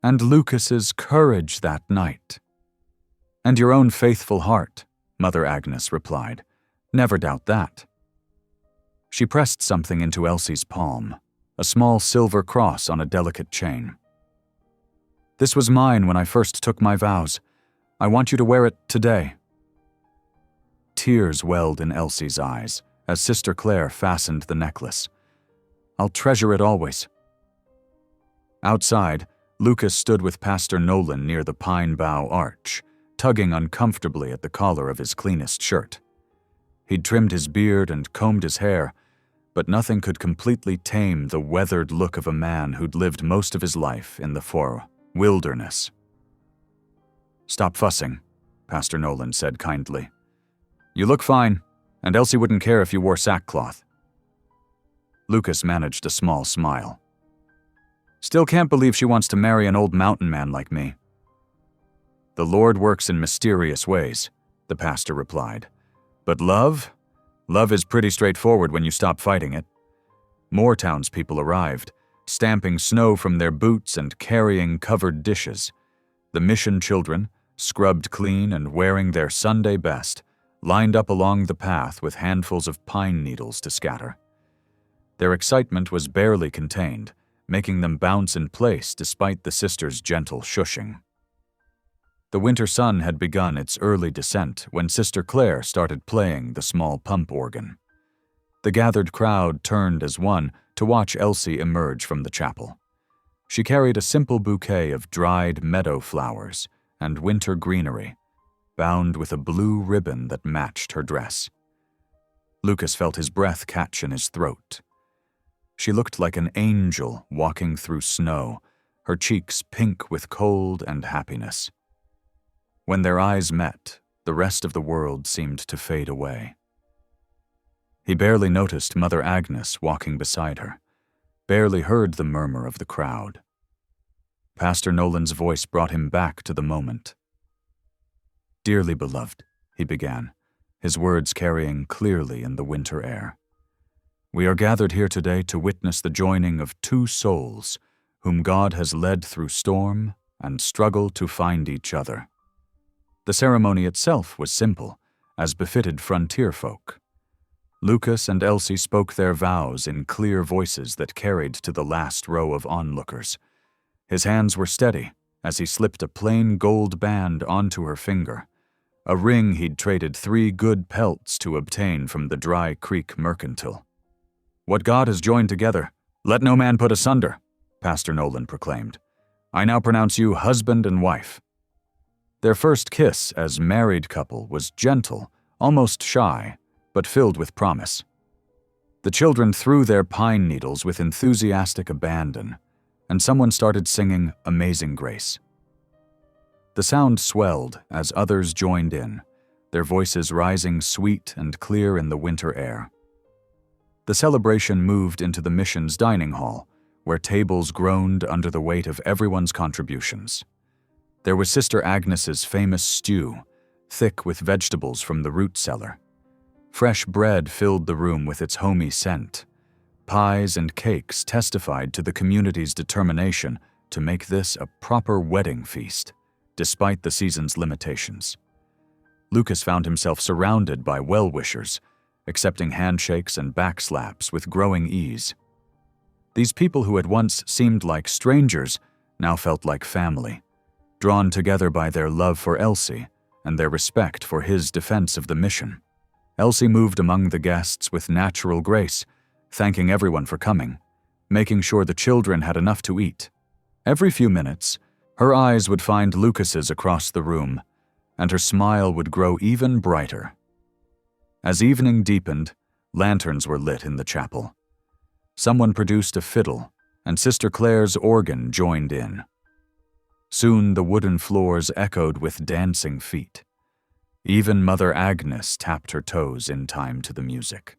"and Lucas's courage that night." "And your own faithful heart," Mother Agnes replied. "Never doubt that." She pressed something into Elsie's palm, a small silver cross on a delicate chain. "This was mine when I first took my vows. I want you to wear it today." Tears welled in Elsie's eyes as Sister Claire fastened the necklace. "I'll treasure it always." Outside, Lucas stood with Pastor Nolan near the pine bough arch, tugging uncomfortably at the collar of his cleanest shirt. He'd trimmed his beard and combed his hair, but nothing could completely tame the weathered look of a man who'd lived most of his life in the wilderness. "Stop fussing," Pastor Nolan said kindly. "You look fine, and Elsie wouldn't care if you wore sackcloth." Lucas managed a small smile. "Still can't believe she wants to marry an old mountain man like me." "The Lord works in mysterious ways," the pastor replied. "But love is pretty straightforward when you stop fighting it." More townspeople arrived, stamping snow from their boots and carrying covered dishes. The mission children, scrubbed clean and wearing their Sunday best, lined up along the path with handfuls of pine needles to scatter. Their excitement was barely contained, making them bounce in place despite the sisters' gentle shushing. The winter sun had begun its early descent when Sister Claire started playing the small pump organ. The gathered crowd turned as one to watch Elsie emerge from the chapel. She carried a simple bouquet of dried meadow flowers and winter greenery, bound with a blue ribbon that matched her dress. Lucas felt his breath catch in his throat. She looked like an angel walking through snow, her cheeks pink with cold and happiness. When their eyes met, the rest of the world seemed to fade away. He barely noticed Mother Agnes walking beside her, barely heard the murmur of the crowd. Pastor Nolan's voice brought him back to the moment. "Dearly beloved," he began, his words carrying clearly in the winter air. "We are gathered here today to witness the joining of two souls whom God has led through storm and struggle to find each other." The ceremony itself was simple, as befitted frontier folk. Lucas and Elsie spoke their vows in clear voices that carried to the last row of onlookers. His hands were steady as he slipped a plain gold band onto her finger, a ring he'd traded 3 good pelts to obtain from the Dry Creek mercantile. "What God has joined together, let no man put asunder," Pastor Nolan proclaimed. "I now pronounce you husband and wife." Their first kiss as married couple was gentle, almost shy, but filled with promise. The children threw their pine needles with enthusiastic abandon, and someone started singing Amazing Grace. The sound swelled as others joined in, their voices rising sweet and clear in the winter air. The celebration moved into the mission's dining hall, where tables groaned under the weight of everyone's contributions. There was Sister Agnes's famous stew, thick with vegetables from the root cellar. Fresh bread filled the room with its homey scent. Pies and cakes testified to the community's determination to make this a proper wedding feast, despite the season's limitations. Lucas found himself surrounded by well-wishers, accepting handshakes and backslaps with growing ease. These people who had once seemed like strangers now felt like family, drawn together by their love for Elsie and their respect for his defense of the mission. Elsie moved among the guests with natural grace, thanking everyone for coming, making sure the children had enough to eat. Every few minutes, her eyes would find Lucas's across the room, and her smile would grow even brighter. As evening deepened, lanterns were lit in the chapel. Someone produced a fiddle, and Sister Claire's organ joined in. Soon the wooden floors echoed with dancing feet. Even Mother Agnes tapped her toes in time to the music.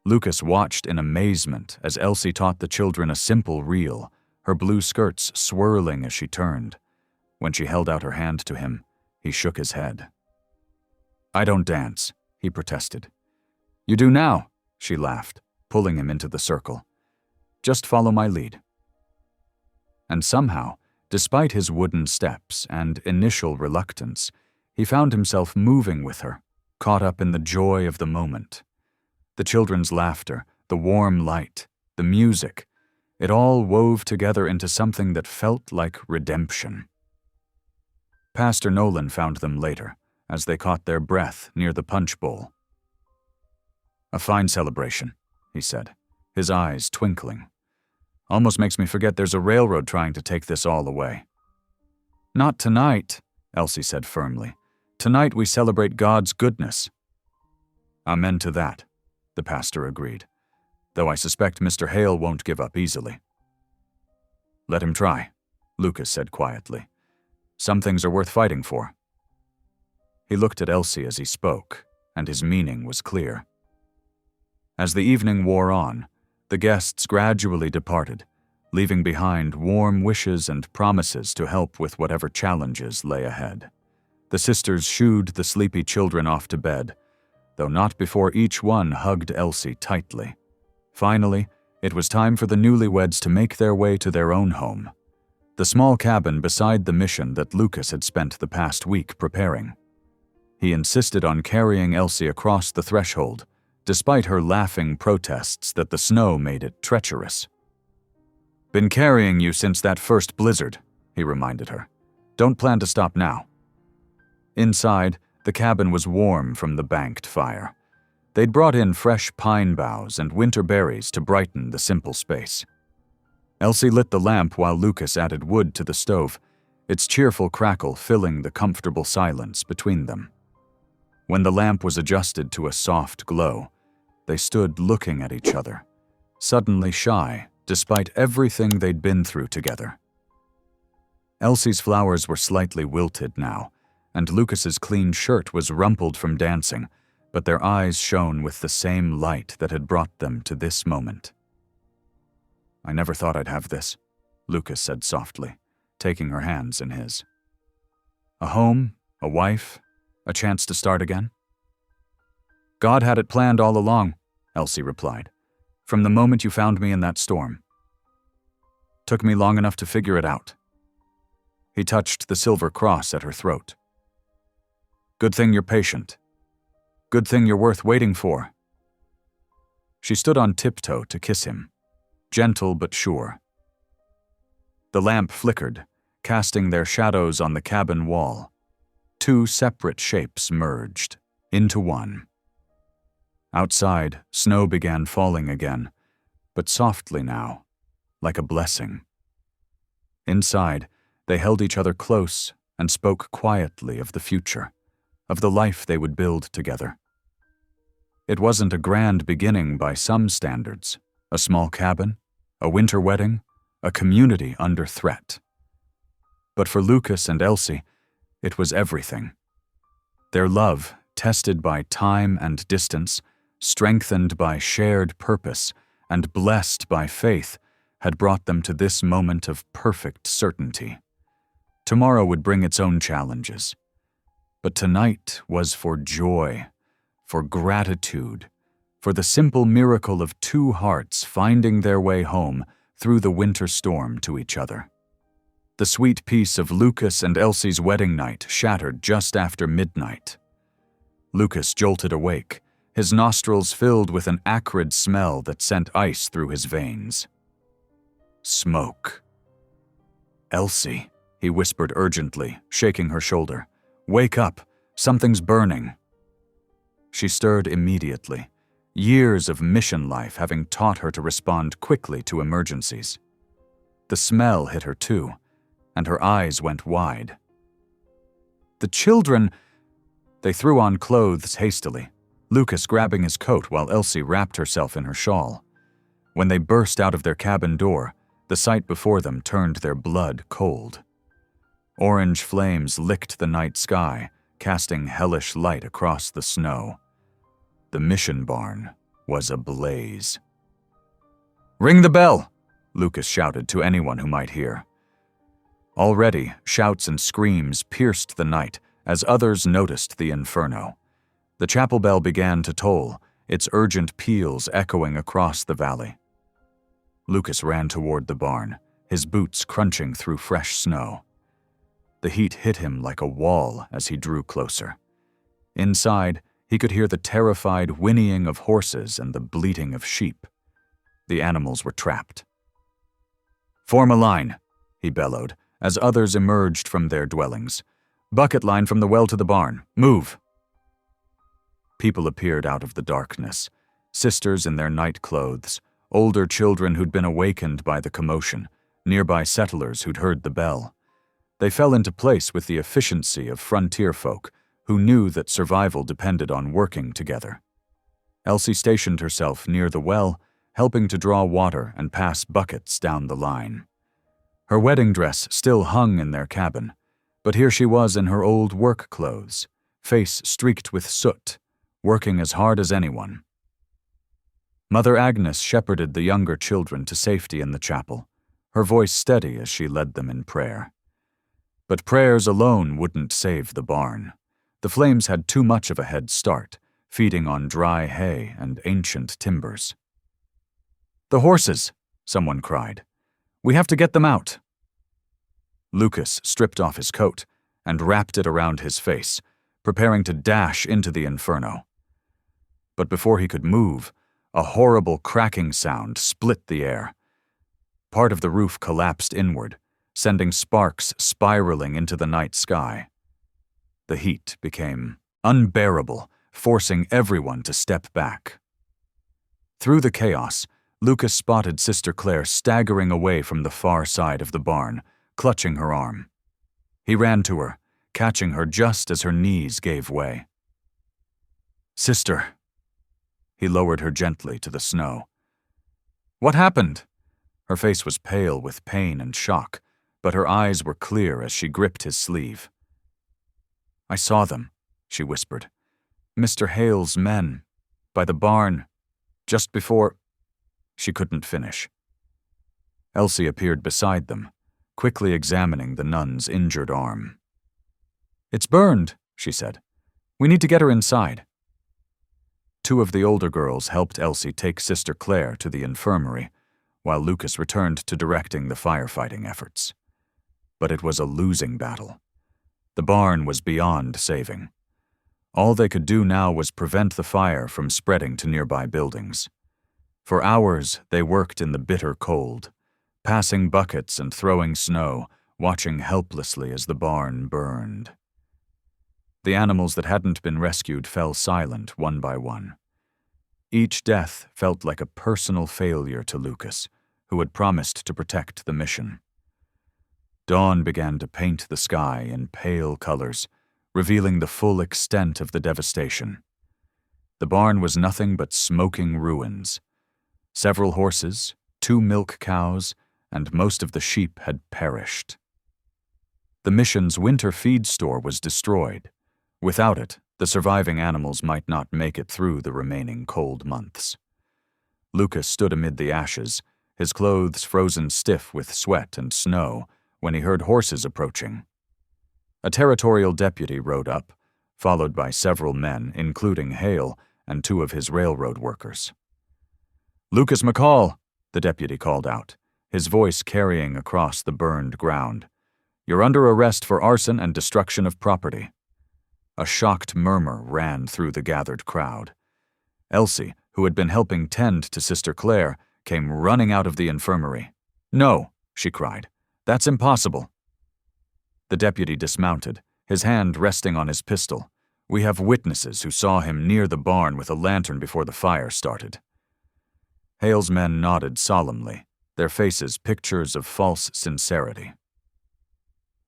Lucas watched in amazement as Elsie taught the children a simple reel, her blue skirts swirling as she turned. When she held out her hand to him, he shook his head. "I don't dance," he protested. "You do now," she laughed, pulling him into the circle. "Just follow my lead." And somehow, despite his wooden steps and initial reluctance, he found himself moving with her, caught up in the joy of the moment. The children's laughter, the warm light, the music, it all wove together into something that felt like redemption. Pastor Nolan found them later, as they caught their breath near the punch bowl. "A fine celebration," he said, his eyes twinkling. "Almost makes me forget there's a railroad trying to take this all away." "Not tonight," Elsie said firmly. "Tonight we celebrate God's goodness." "Amen to that," the pastor agreed, "though I suspect Mr. Hale won't give up easily." "Let him try," Lucas said quietly. "Some things are worth fighting for." He looked at Elsie as he spoke, and his meaning was clear. As the evening wore on, the guests gradually departed, leaving behind warm wishes and promises to help with whatever challenges lay ahead. The sisters shooed the sleepy children off to bed, though not before each one hugged Elsie tightly. Finally, it was time for the newlyweds to make their way to their own home, the small cabin beside the mission that Lucas had spent the past week preparing. He insisted on carrying Elsie across the threshold, despite her laughing protests that the snow made it treacherous. "Been carrying you since that first blizzard," he reminded her. "Don't plan to stop now." Inside, the cabin was warm from the banked fire. They'd brought in fresh pine boughs and winter berries to brighten the simple space. Elsie lit the lamp while Lucas added wood to the stove, its cheerful crackle filling the comfortable silence between them. When the lamp was adjusted to a soft glow, they stood looking at each other, suddenly shy despite everything they'd been through together. Elsie's flowers were slightly wilted now, and Lucas's clean shirt was rumpled from dancing, but their eyes shone with the same light that had brought them to this moment. "I never thought I'd have this," Lucas said softly, taking her hands in his. "A home, a wife, a chance to start again?" "God had it planned all along," Elsie replied, "from the moment you found me in that storm. Took me long enough to figure it out." He touched the silver cross at her throat. "Good thing you're patient. Good thing you're worth waiting for." She stood on tiptoe to kiss him, gentle but sure. The lamp flickered, casting their shadows on the cabin wall. Two separate shapes merged into one. Outside, snow began falling again, but softly now, like a blessing. Inside, they held each other close and spoke quietly of the future, of the life they would build together. It wasn't a grand beginning by some standards, a small cabin, a winter wedding, a community under threat. But for Lucas and Elsie, it was everything. Their love, tested by time and distance, strengthened by shared purpose, and blessed by faith, had brought them to this moment of perfect certainty. Tomorrow would bring its own challenges. But tonight was for joy, for gratitude, for the simple miracle of two hearts finding their way home through the winter storm to each other. The sweet peace of Lucas and Elsie's wedding night shattered just after midnight. Lucas jolted awake, his nostrils filled with an acrid smell that sent ice through his veins. Smoke. "Elsie," he whispered urgently, shaking her shoulder. "Wake up, something's burning." She stirred immediately, years of mission life having taught her to respond quickly to emergencies. The smell hit her too, and her eyes went wide. "The children—" They threw on clothes hastily, Lucas grabbing his coat while Elsie wrapped herself in her shawl. When they burst out of their cabin door, the sight before them turned their blood cold. Orange flames licked the night sky, casting hellish light across the snow. The mission barn was ablaze. "Ring the bell!" Lucas shouted to anyone who might hear. Already, shouts and screams pierced the night as others noticed the inferno. The chapel bell began to toll, its urgent peals echoing across the valley. Lucas ran toward the barn, his boots crunching through fresh snow. The heat hit him like a wall as he drew closer. Inside, he could hear the terrified whinnying of horses and the bleating of sheep. The animals were trapped. "Form a line," he bellowed, as others emerged from their dwellings. "Bucket line from the well to the barn. Move!" People appeared out of the darkness, sisters in their night clothes, older children who'd been awakened by the commotion, nearby settlers who'd heard the bell. They fell into place with the efficiency of frontier folk who knew that survival depended on working together. Elsie stationed herself near the well, helping to draw water and pass buckets down the line. Her wedding dress still hung in their cabin, but here she was in her old work clothes, face streaked with soot, working as hard as anyone. Mother Agnes shepherded the younger children to safety in the chapel, her voice steady as she led them in prayer. But prayers alone wouldn't save the barn. The flames had too much of a head start, feeding on dry hay and ancient timbers. "The horses!" someone cried. "We have to get them out." Lucas stripped off his coat and wrapped it around his face, preparing to dash into the inferno. But before he could move, a horrible cracking sound split the air. Part of the roof collapsed inward, sending sparks spiraling into the night sky. The heat became unbearable, forcing everyone to step back. Through the chaos, Lucas spotted Sister Claire staggering away from the far side of the barn, clutching her arm. He ran to her, catching her just as her knees gave way. "Sister." He lowered her gently to the snow. "What happened?" Her face was pale with pain and shock, but her eyes were clear as she gripped his sleeve. "I saw them," she whispered. "Mr. Hale's men, by the barn, just before—" She couldn't finish. Elsie appeared beside them, quickly examining the nun's injured arm. "It's burned," she said. "We need to get her inside." Two of the older girls helped Elsie take Sister Claire to the infirmary, while Lucas returned to directing the firefighting efforts. But it was a losing battle. The barn was beyond saving. All they could do now was prevent the fire from spreading to nearby buildings. For hours, they worked in the bitter cold, passing buckets and throwing snow, watching helplessly as the barn burned. The animals that hadn't been rescued fell silent one by one. Each death felt like a personal failure to Lucas, who had promised to protect the mission. Dawn began to paint the sky in pale colors, revealing the full extent of the devastation. The barn was nothing but smoking ruins. Several horses, 2 milk cows, and most of the sheep had perished. The mission's winter feed store was destroyed. Without it, the surviving animals might not make it through the remaining cold months. Lucas stood amid the ashes, his clothes frozen stiff with sweat and snow, when he heard horses approaching. A territorial deputy rode up, followed by several men, including Hale and 2 of his railroad workers. "Lucas McCall," the deputy called out, his voice carrying across the burned ground. "You're under arrest for arson and destruction of property." A shocked murmur ran through the gathered crowd. Elsie, who had been helping tend to Sister Claire, came running out of the infirmary. "No," she cried. "That's impossible." The deputy dismounted, his hand resting on his pistol. "We have witnesses who saw him near the barn with a lantern before the fire started." Hale's men nodded solemnly, their faces pictures of false sincerity.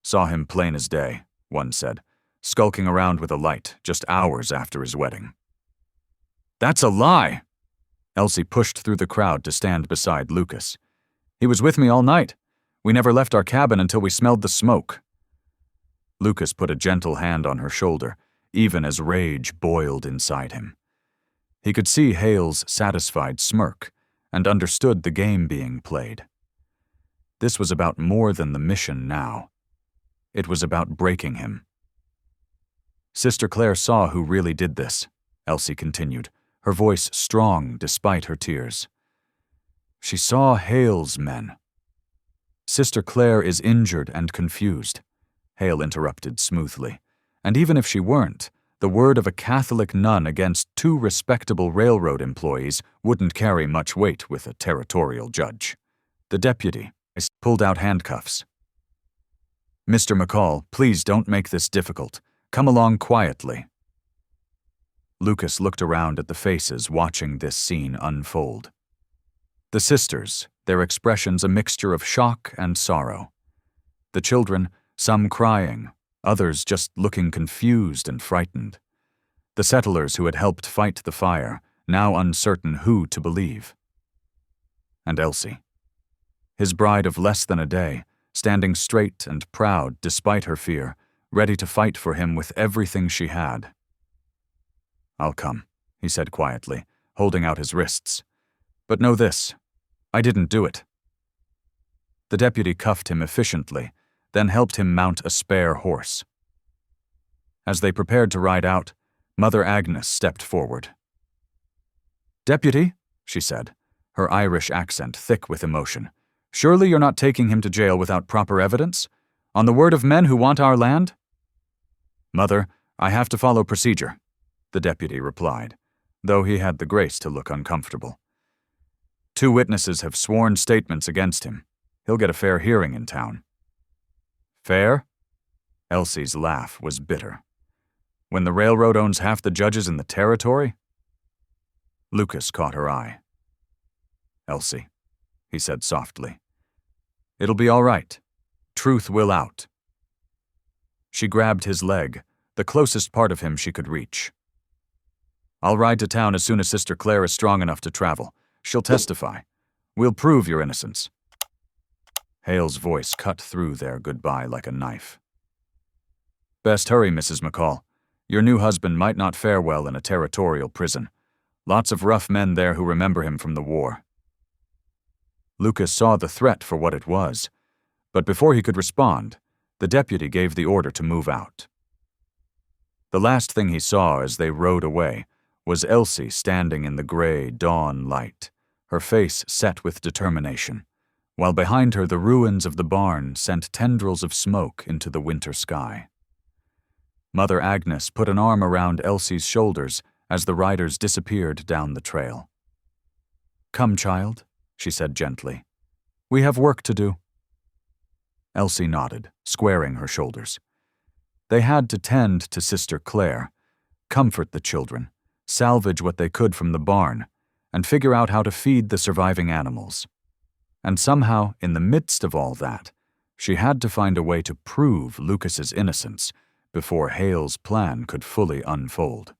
"Saw him plain as day," one said, "skulking around with a light just hours after his wedding." "That's a lie!" Elsie pushed through the crowd to stand beside Lucas. "He was with me all night. We never left our cabin until we smelled the smoke." Lucas put a gentle hand on her shoulder, even as rage boiled inside him. He could see Hale's satisfied smirk and understood the game being played. This was about more than the mission now. It was about breaking him. "Sister Claire saw who really did this," Elsie continued, her voice strong despite her tears. "She saw Hale's men." "Sister Claire is injured and confused," Hale interrupted smoothly. "And even if she weren't, the word of a Catholic nun against 2 respectable railroad employees wouldn't carry much weight with a territorial judge." The deputy pulled out handcuffs. "Mr. McCall, please don't make this difficult. Come along quietly." Lucas looked around at the faces watching this scene unfold. The sisters, their expressions a mixture of shock and sorrow. The children, some crying, others just looking confused and frightened. The settlers who had helped fight the fire, now uncertain who to believe. And Elsie, his bride of less than a day, standing straight and proud despite her fear, ready to fight for him with everything she had. "I'll come," he said quietly, holding out his wrists. "But know this, I didn't do it." The deputy cuffed him efficiently, then helped him mount a spare horse. As they prepared to ride out, Mother Agnes stepped forward. "Deputy," she said, her Irish accent thick with emotion, "surely you're not taking him to jail without proper evidence? On the word of men who want our land?" "Mother, I have to follow procedure," the deputy replied, though he had the grace to look uncomfortable. "2 witnesses have sworn statements against him. He'll get a fair hearing in town." "Fair?" Elsie's laugh was bitter. "When the railroad owns half the judges in the territory?" Lucas caught her eye. "Elsie," he said softly, "it'll be all right. Truth will out." She grabbed his leg, the closest part of him she could reach. "I'll ride to town as soon as Sister Claire is strong enough to travel. She'll testify. We'll prove your innocence." Hale's voice cut through their goodbye like a knife. "Best hurry, Mrs. McCall. Your new husband might not fare well in a territorial prison. Lots of rough men there who remember him from the war." Lucas saw the threat for what it was, but before he could respond, the deputy gave the order to move out. The last thing he saw as they rode away was Elsie standing in the gray dawn light, her face set with determination, while behind her the ruins of the barn sent tendrils of smoke into the winter sky. Mother Agnes put an arm around Elsie's shoulders as the riders disappeared down the trail. "Come, child," she said gently. "We have work to do." Elsie nodded, squaring her shoulders. They had to tend to Sister Claire, comfort the children, salvage what they could from the barn, and figure out how to feed the surviving animals. And somehow, in the midst of all that, she had to find a way to prove Lucas's innocence before Hale's plan could fully unfold.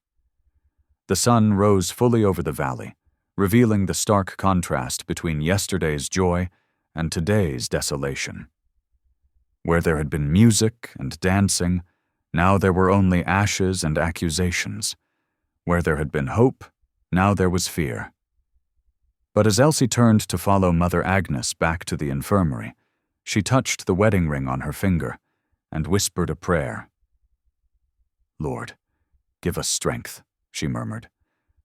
The sun rose fully over the valley, revealing the stark contrast between yesterday's joy and today's desolation. Where there had been music and dancing, now there were only ashes and accusations. Where there had been hope, now there was fear. But as Elsie turned to follow Mother Agnes back to the infirmary, she touched the wedding ring on her finger and whispered a prayer. "Lord, give us strength," she murmured.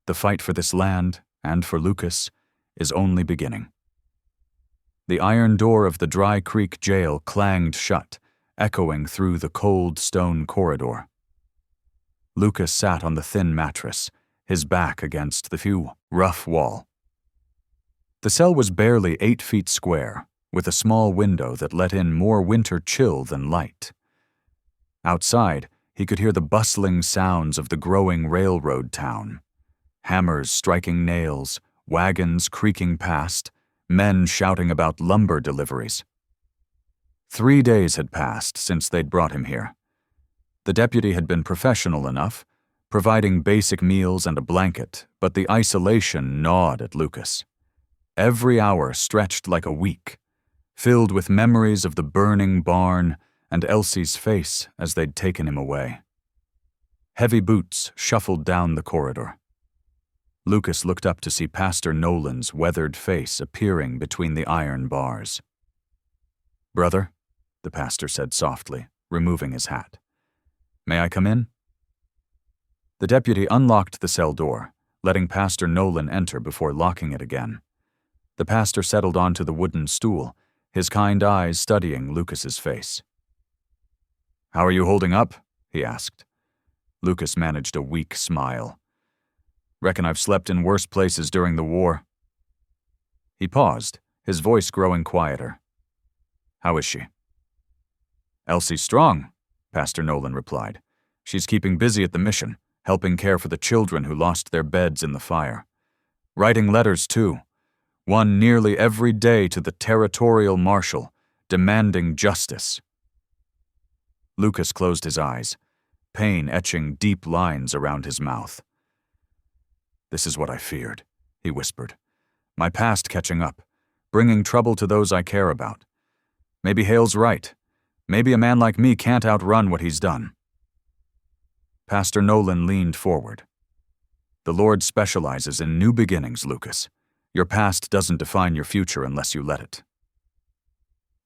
"The fight for this land, and for Lucas, is only beginning." The iron door of the Dry Creek jail clanged shut, echoing through the cold stone corridor. Lucas sat on the thin mattress, his back against the rough wall. The cell was barely 8 feet square, with a small window that let in more winter chill than light. Outside, he could hear the bustling sounds of the growing railroad town. Hammers striking nails, wagons creaking past, men shouting about lumber deliveries. 3 days had passed since they'd brought him here. The deputy had been professional enough, providing basic meals and a blanket, but the isolation gnawed at Lucas. Every hour stretched like a week, filled with memories of the burning barn and Elsie's face as they'd taken him away. Heavy boots shuffled down the corridor. Lucas looked up to see Pastor Nolan's weathered face appearing between the iron bars. "Brother," the pastor said softly, removing his hat. "May I come in?" The deputy unlocked the cell door, letting Pastor Nolan enter before locking it again. The pastor settled onto the wooden stool, his kind eyes studying Lucas's face. "How are you holding up?" he asked. Lucas managed a weak smile. "Reckon I've slept in worse places during the war." He paused, his voice growing quieter. "How is she?" "Elsie's strong," Pastor Nolan replied. "She's keeping busy at the mission, helping care for the children who lost their beds in the fire. Writing letters, too. One nearly every day to the territorial marshal, demanding justice." Lucas closed his eyes, pain etching deep lines around his mouth. "This is what I feared," he whispered. "My past catching up, bringing trouble to those I care about. Maybe Hale's right. Maybe a man like me can't outrun what he's done." Pastor Nolan leaned forward. "The Lord specializes in new beginnings, Lucas. Your past doesn't define your future unless you let it."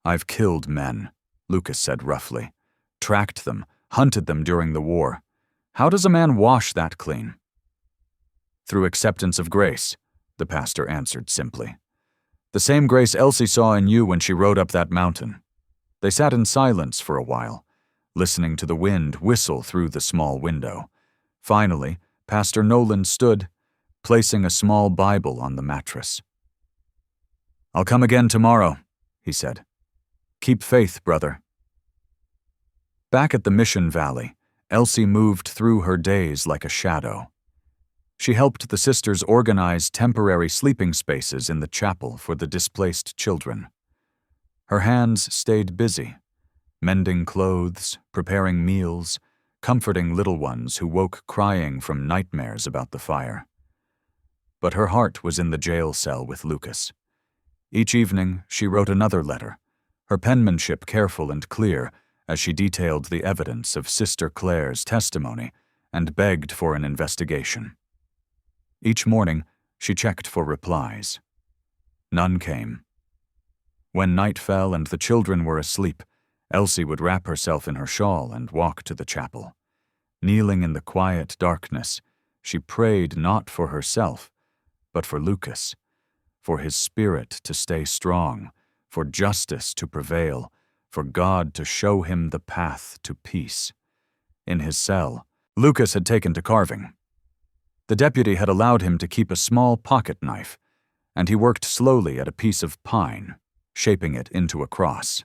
"I've killed men," Lucas said roughly. "Tracked them, hunted them during the war. How does a man wash that clean?" "Through acceptance of grace," the pastor answered simply. "The same grace Elsie saw in you when she rode up that mountain." They sat in silence for a while, listening to the wind whistle through the small window. Finally, Pastor Nolan stood, placing a small Bible on the mattress. "I'll come again tomorrow," he said. "Keep faith, brother." Back at the Mission Valley, Elsie moved through her days like a shadow. She helped the sisters organize temporary sleeping spaces in the chapel for the displaced children. Her hands stayed busy, mending clothes, preparing meals, comforting little ones who woke crying from nightmares about the fire. But her heart was in the jail cell with Lucas. Each evening, she wrote another letter, her penmanship careful and clear as she detailed the evidence of Sister Claire's testimony and begged for an investigation. Each morning, she checked for replies. None came. When night fell and the children were asleep, Elsie would wrap herself in her shawl and walk to the chapel. Kneeling in the quiet darkness, she prayed not for herself, but for Lucas, for his spirit to stay strong, for justice to prevail, for God to show him the path to peace. In his cell, Lucas had taken to carving. The deputy had allowed him to keep a small pocket knife, and he worked slowly at a piece of pine, shaping it into a cross.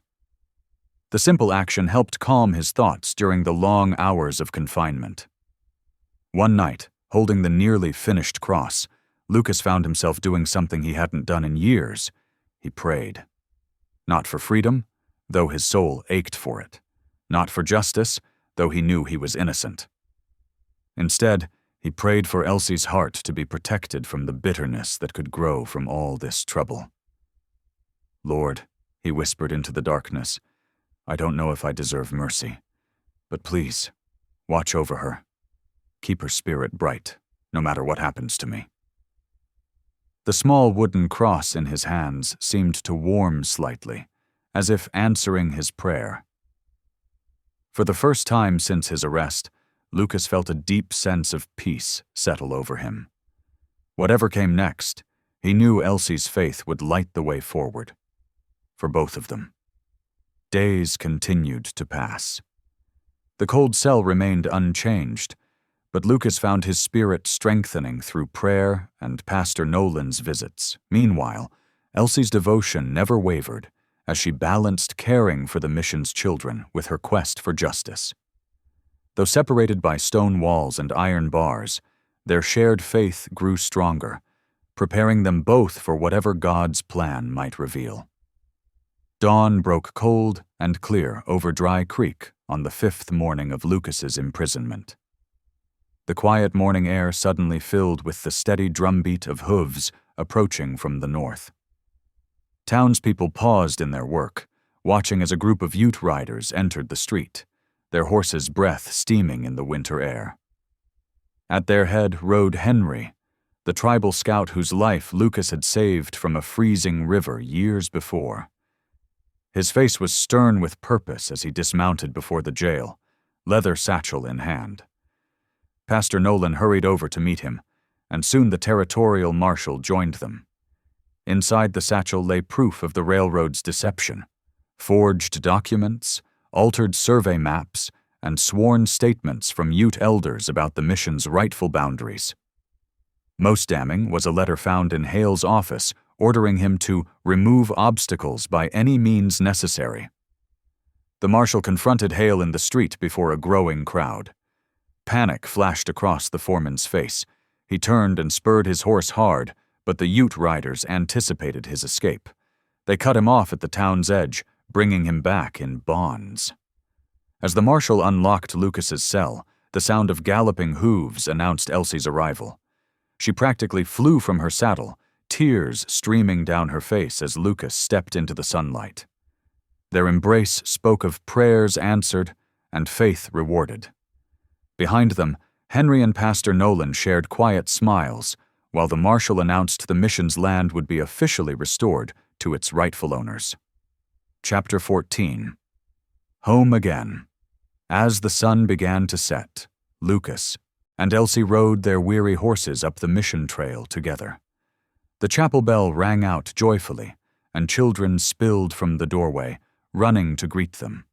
The simple action helped calm his thoughts during the long hours of confinement. One night, holding the nearly finished cross, Lucas found himself doing something he hadn't done in years. He prayed. Not for freedom, though his soul ached for it. Not for justice, though he knew he was innocent. Instead, he prayed for Elsie's heart to be protected from the bitterness that could grow from all this trouble. "Lord," he whispered into the darkness, "I don't know if I deserve mercy, but please, watch over her. Keep her spirit bright, no matter what happens to me." The small wooden cross in his hands seemed to warm slightly, as if answering his prayer. For the first time since his arrest, Lucas felt a deep sense of peace settle over him. Whatever came next, he knew Elsie's faith would light the way forward. For both of them. Days continued to pass. The cold cell remained unchanged, but Lucas found his spirit strengthening through prayer and Pastor Nolan's visits. Meanwhile, Elsie's devotion never wavered as she balanced caring for the mission's children with her quest for justice. Though separated by stone walls and iron bars, their shared faith grew stronger, preparing them both for whatever God's plan might reveal. Dawn broke cold and clear over Dry Creek on the 5th morning of Lucas's imprisonment. The quiet morning air suddenly filled with the steady drumbeat of hooves approaching from the north. Townspeople paused in their work, watching as a group of ute riders entered the street, their horses' breath steaming in the winter air. At their head rode Henry, the tribal scout whose life Lucas had saved from a freezing river years before. His face was stern with purpose as he dismounted before the jail, leather satchel in hand. Pastor Nolan hurried over to meet him, and soon the territorial marshal joined them. Inside the satchel lay proof of the railroad's deception, forged documents, altered survey maps, and sworn statements from Ute elders about the mission's rightful boundaries. Most damning was a letter found in Hale's office ordering him to remove obstacles by any means necessary. The marshal confronted Hale in the street before a growing crowd. Panic flashed across the foreman's face. He turned and spurred his horse hard, but the Ute riders anticipated his escape. They cut him off at the town's edge, bringing him back in bonds. As the marshal unlocked Lucas's cell, the sound of galloping hooves announced Elsie's arrival. She practically flew from her saddle, tears streaming down her face as Lucas stepped into the sunlight. Their embrace spoke of prayers answered and faith rewarded. Behind them, Henry and Pastor Nolan shared quiet smiles, while the marshal announced the mission's land would be officially restored to its rightful owners. Chapter 14. Home again. As the sun began to set, Lucas and Elsie rode their weary horses up the mission trail together. The chapel bell rang out joyfully, and children spilled from the doorway, running to greet them.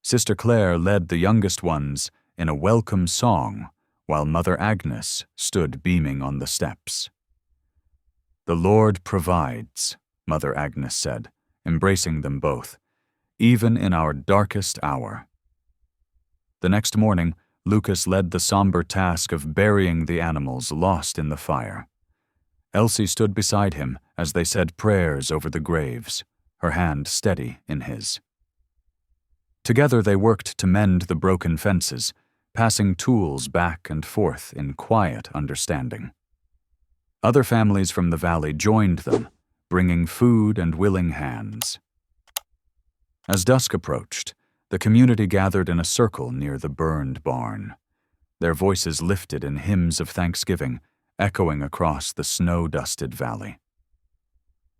Sister Claire led the youngest ones in a welcome song, while Mother Agnes stood beaming on the steps. "The Lord provides," Mother Agnes said, embracing them both, "even in our darkest hour." The next morning, Lucas led the somber task of burying the animals lost in the fire. Elsie stood beside him as they said prayers over the graves, her hand steady in his. Together they worked to mend the broken fences, passing tools back and forth in quiet understanding. Other families from the valley joined them, bringing food and willing hands. As dusk approached, the community gathered in a circle near the burned barn. Their voices lifted in hymns of thanksgiving, echoing across the snow-dusted valley.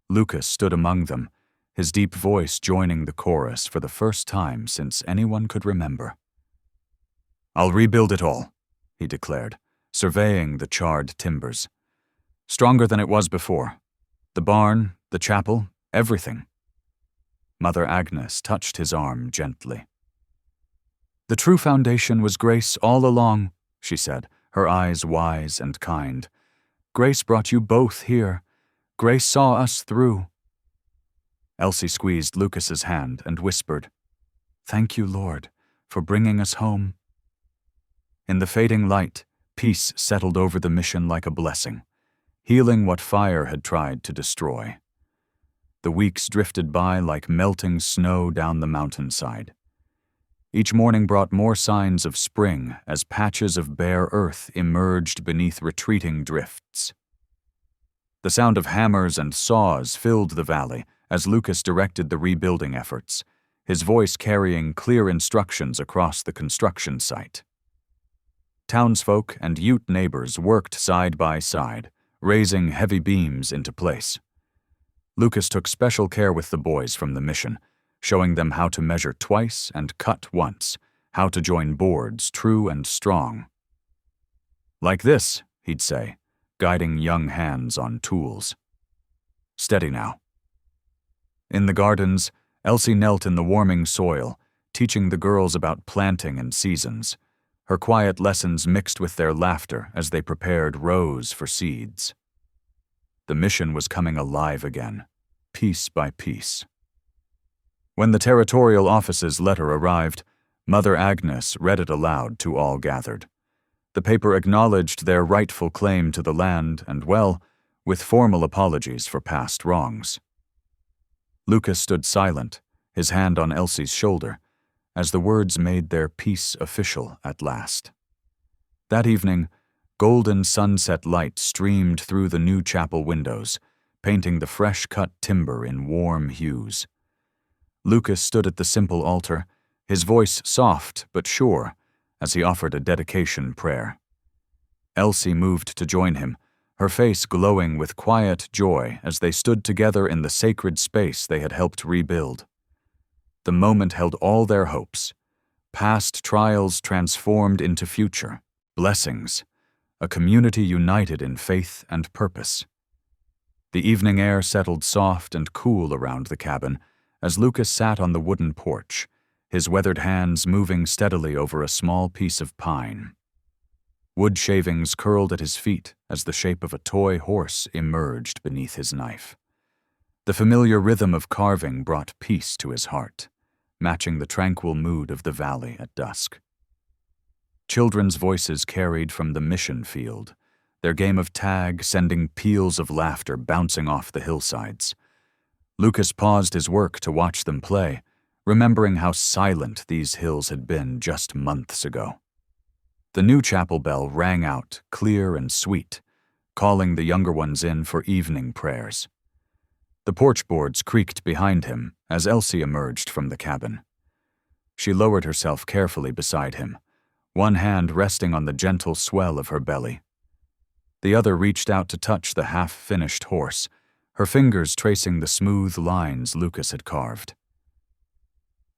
Lucas stood among them, his deep voice joining the chorus for the first time since anyone could remember. "I'll rebuild it all," he declared, surveying the charred timbers. "Stronger than it was before. The barn, the chapel, everything." Mother Agnes touched his arm gently. "The true foundation was grace all along," she said, her eyes wise and kind. "Grace brought you both here. Grace saw us through." Elsie squeezed Lucas's hand and whispered, "Thank you, Lord, for bringing us home." In the fading light, peace settled over the mission like a blessing, healing what fire had tried to destroy. The weeks drifted by like melting snow down the mountainside. Each morning brought more signs of spring as patches of bare earth emerged beneath retreating drifts. The sound of hammers and saws filled the valley as Lucas directed the rebuilding efforts, his voice carrying clear instructions across the construction site. Townsfolk and Ute neighbors worked side by side, raising heavy beams into place. Lucas took special care with the boys from the mission, showing them how to measure twice and cut once, how to join boards true and strong. "Like this," he'd say, guiding young hands on tools. "Steady now." In the gardens, Elsie knelt in the warming soil, teaching the girls about planting and seasons, her quiet lessons mixed with their laughter as they prepared rows for seeds. The mission was coming alive again, piece by piece. When the territorial office's letter arrived, Mother Agnes read it aloud to all gathered. The paper acknowledged their rightful claim to the land and, well, with formal apologies for past wrongs. Lucas stood silent, his hand on Elsie's shoulder, as the words made their peace official at last. That evening, golden sunset light streamed through the new chapel windows, painting the fresh-cut timber in warm hues. Lucas stood at the simple altar, his voice soft but sure, as he offered a dedication prayer. Elsie moved to join him, her face glowing with quiet joy as they stood together in the sacred space they had helped rebuild. The moment held all their hopes, past trials transformed into future blessings, a community united in faith and purpose. The evening air settled soft and cool around the cabin as Lucas sat on the wooden porch, his weathered hands moving steadily over a small piece of pine. Wood shavings curled at his feet as the shape of a toy horse emerged beneath his knife. The familiar rhythm of carving brought peace to his heart, matching the tranquil mood of the valley at dusk. Children's voices carried from the mission field, their game of tag sending peals of laughter bouncing off the hillsides. Lucas paused his work to watch them play, remembering how silent these hills had been just months ago. The new chapel bell rang out, clear and sweet, calling the younger ones in for evening prayers. The porch boards creaked behind him as Elsie emerged from the cabin. She lowered herself carefully beside him, one hand resting on the gentle swell of her belly. The other reached out to touch the half-finished horse, her fingers tracing the smooth lines Lucas had carved.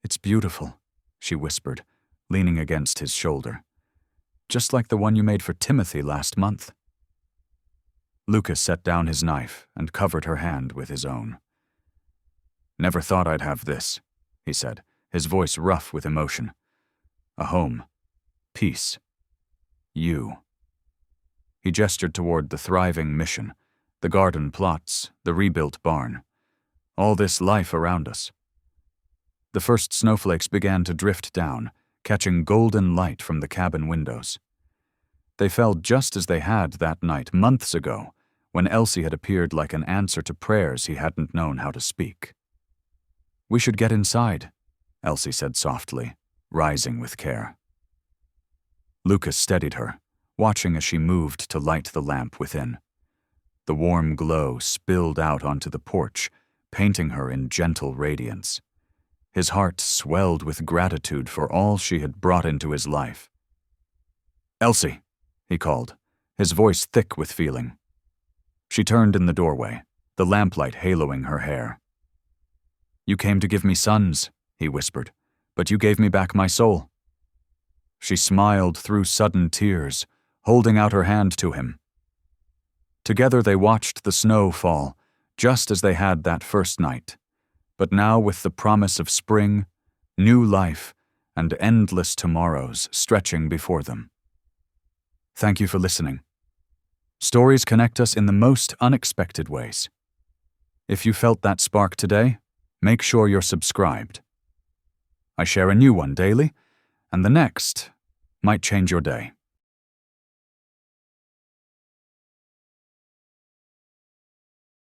"It's beautiful," she whispered, leaning against his shoulder. "Just like the one you made for Timothy last month." Lucas set down his knife and covered her hand with his own. "Never thought I'd have this," he said, his voice rough with emotion. "A home. Peace. You." He gestured toward the thriving mission, the garden plots, the rebuilt barn. All this life around us. The first snowflakes began to drift down, catching golden light from the cabin windows. They fell just as they had that night months ago, when Elsie had appeared like an answer to prayers he hadn't known how to speak. "We should get inside," Elsie said softly, rising with care. Lucas steadied her, watching as she moved to light the lamp within. The warm glow spilled out onto the porch, painting her in gentle radiance. His heart swelled with gratitude for all she had brought into his life. "Elsie," he called, his voice thick with feeling. She turned in the doorway, the lamplight haloing her hair. "You came to give me sons," he whispered, "but you gave me back my soul." She smiled through sudden tears, holding out her hand to him. Together they watched the snow fall, just as they had that first night, but now with the promise of spring, new life, and endless tomorrows stretching before them. Thank you for listening. Stories connect us in the most unexpected ways. If you felt that spark today, make sure you're subscribed. I share a new one daily, and the next might change your day.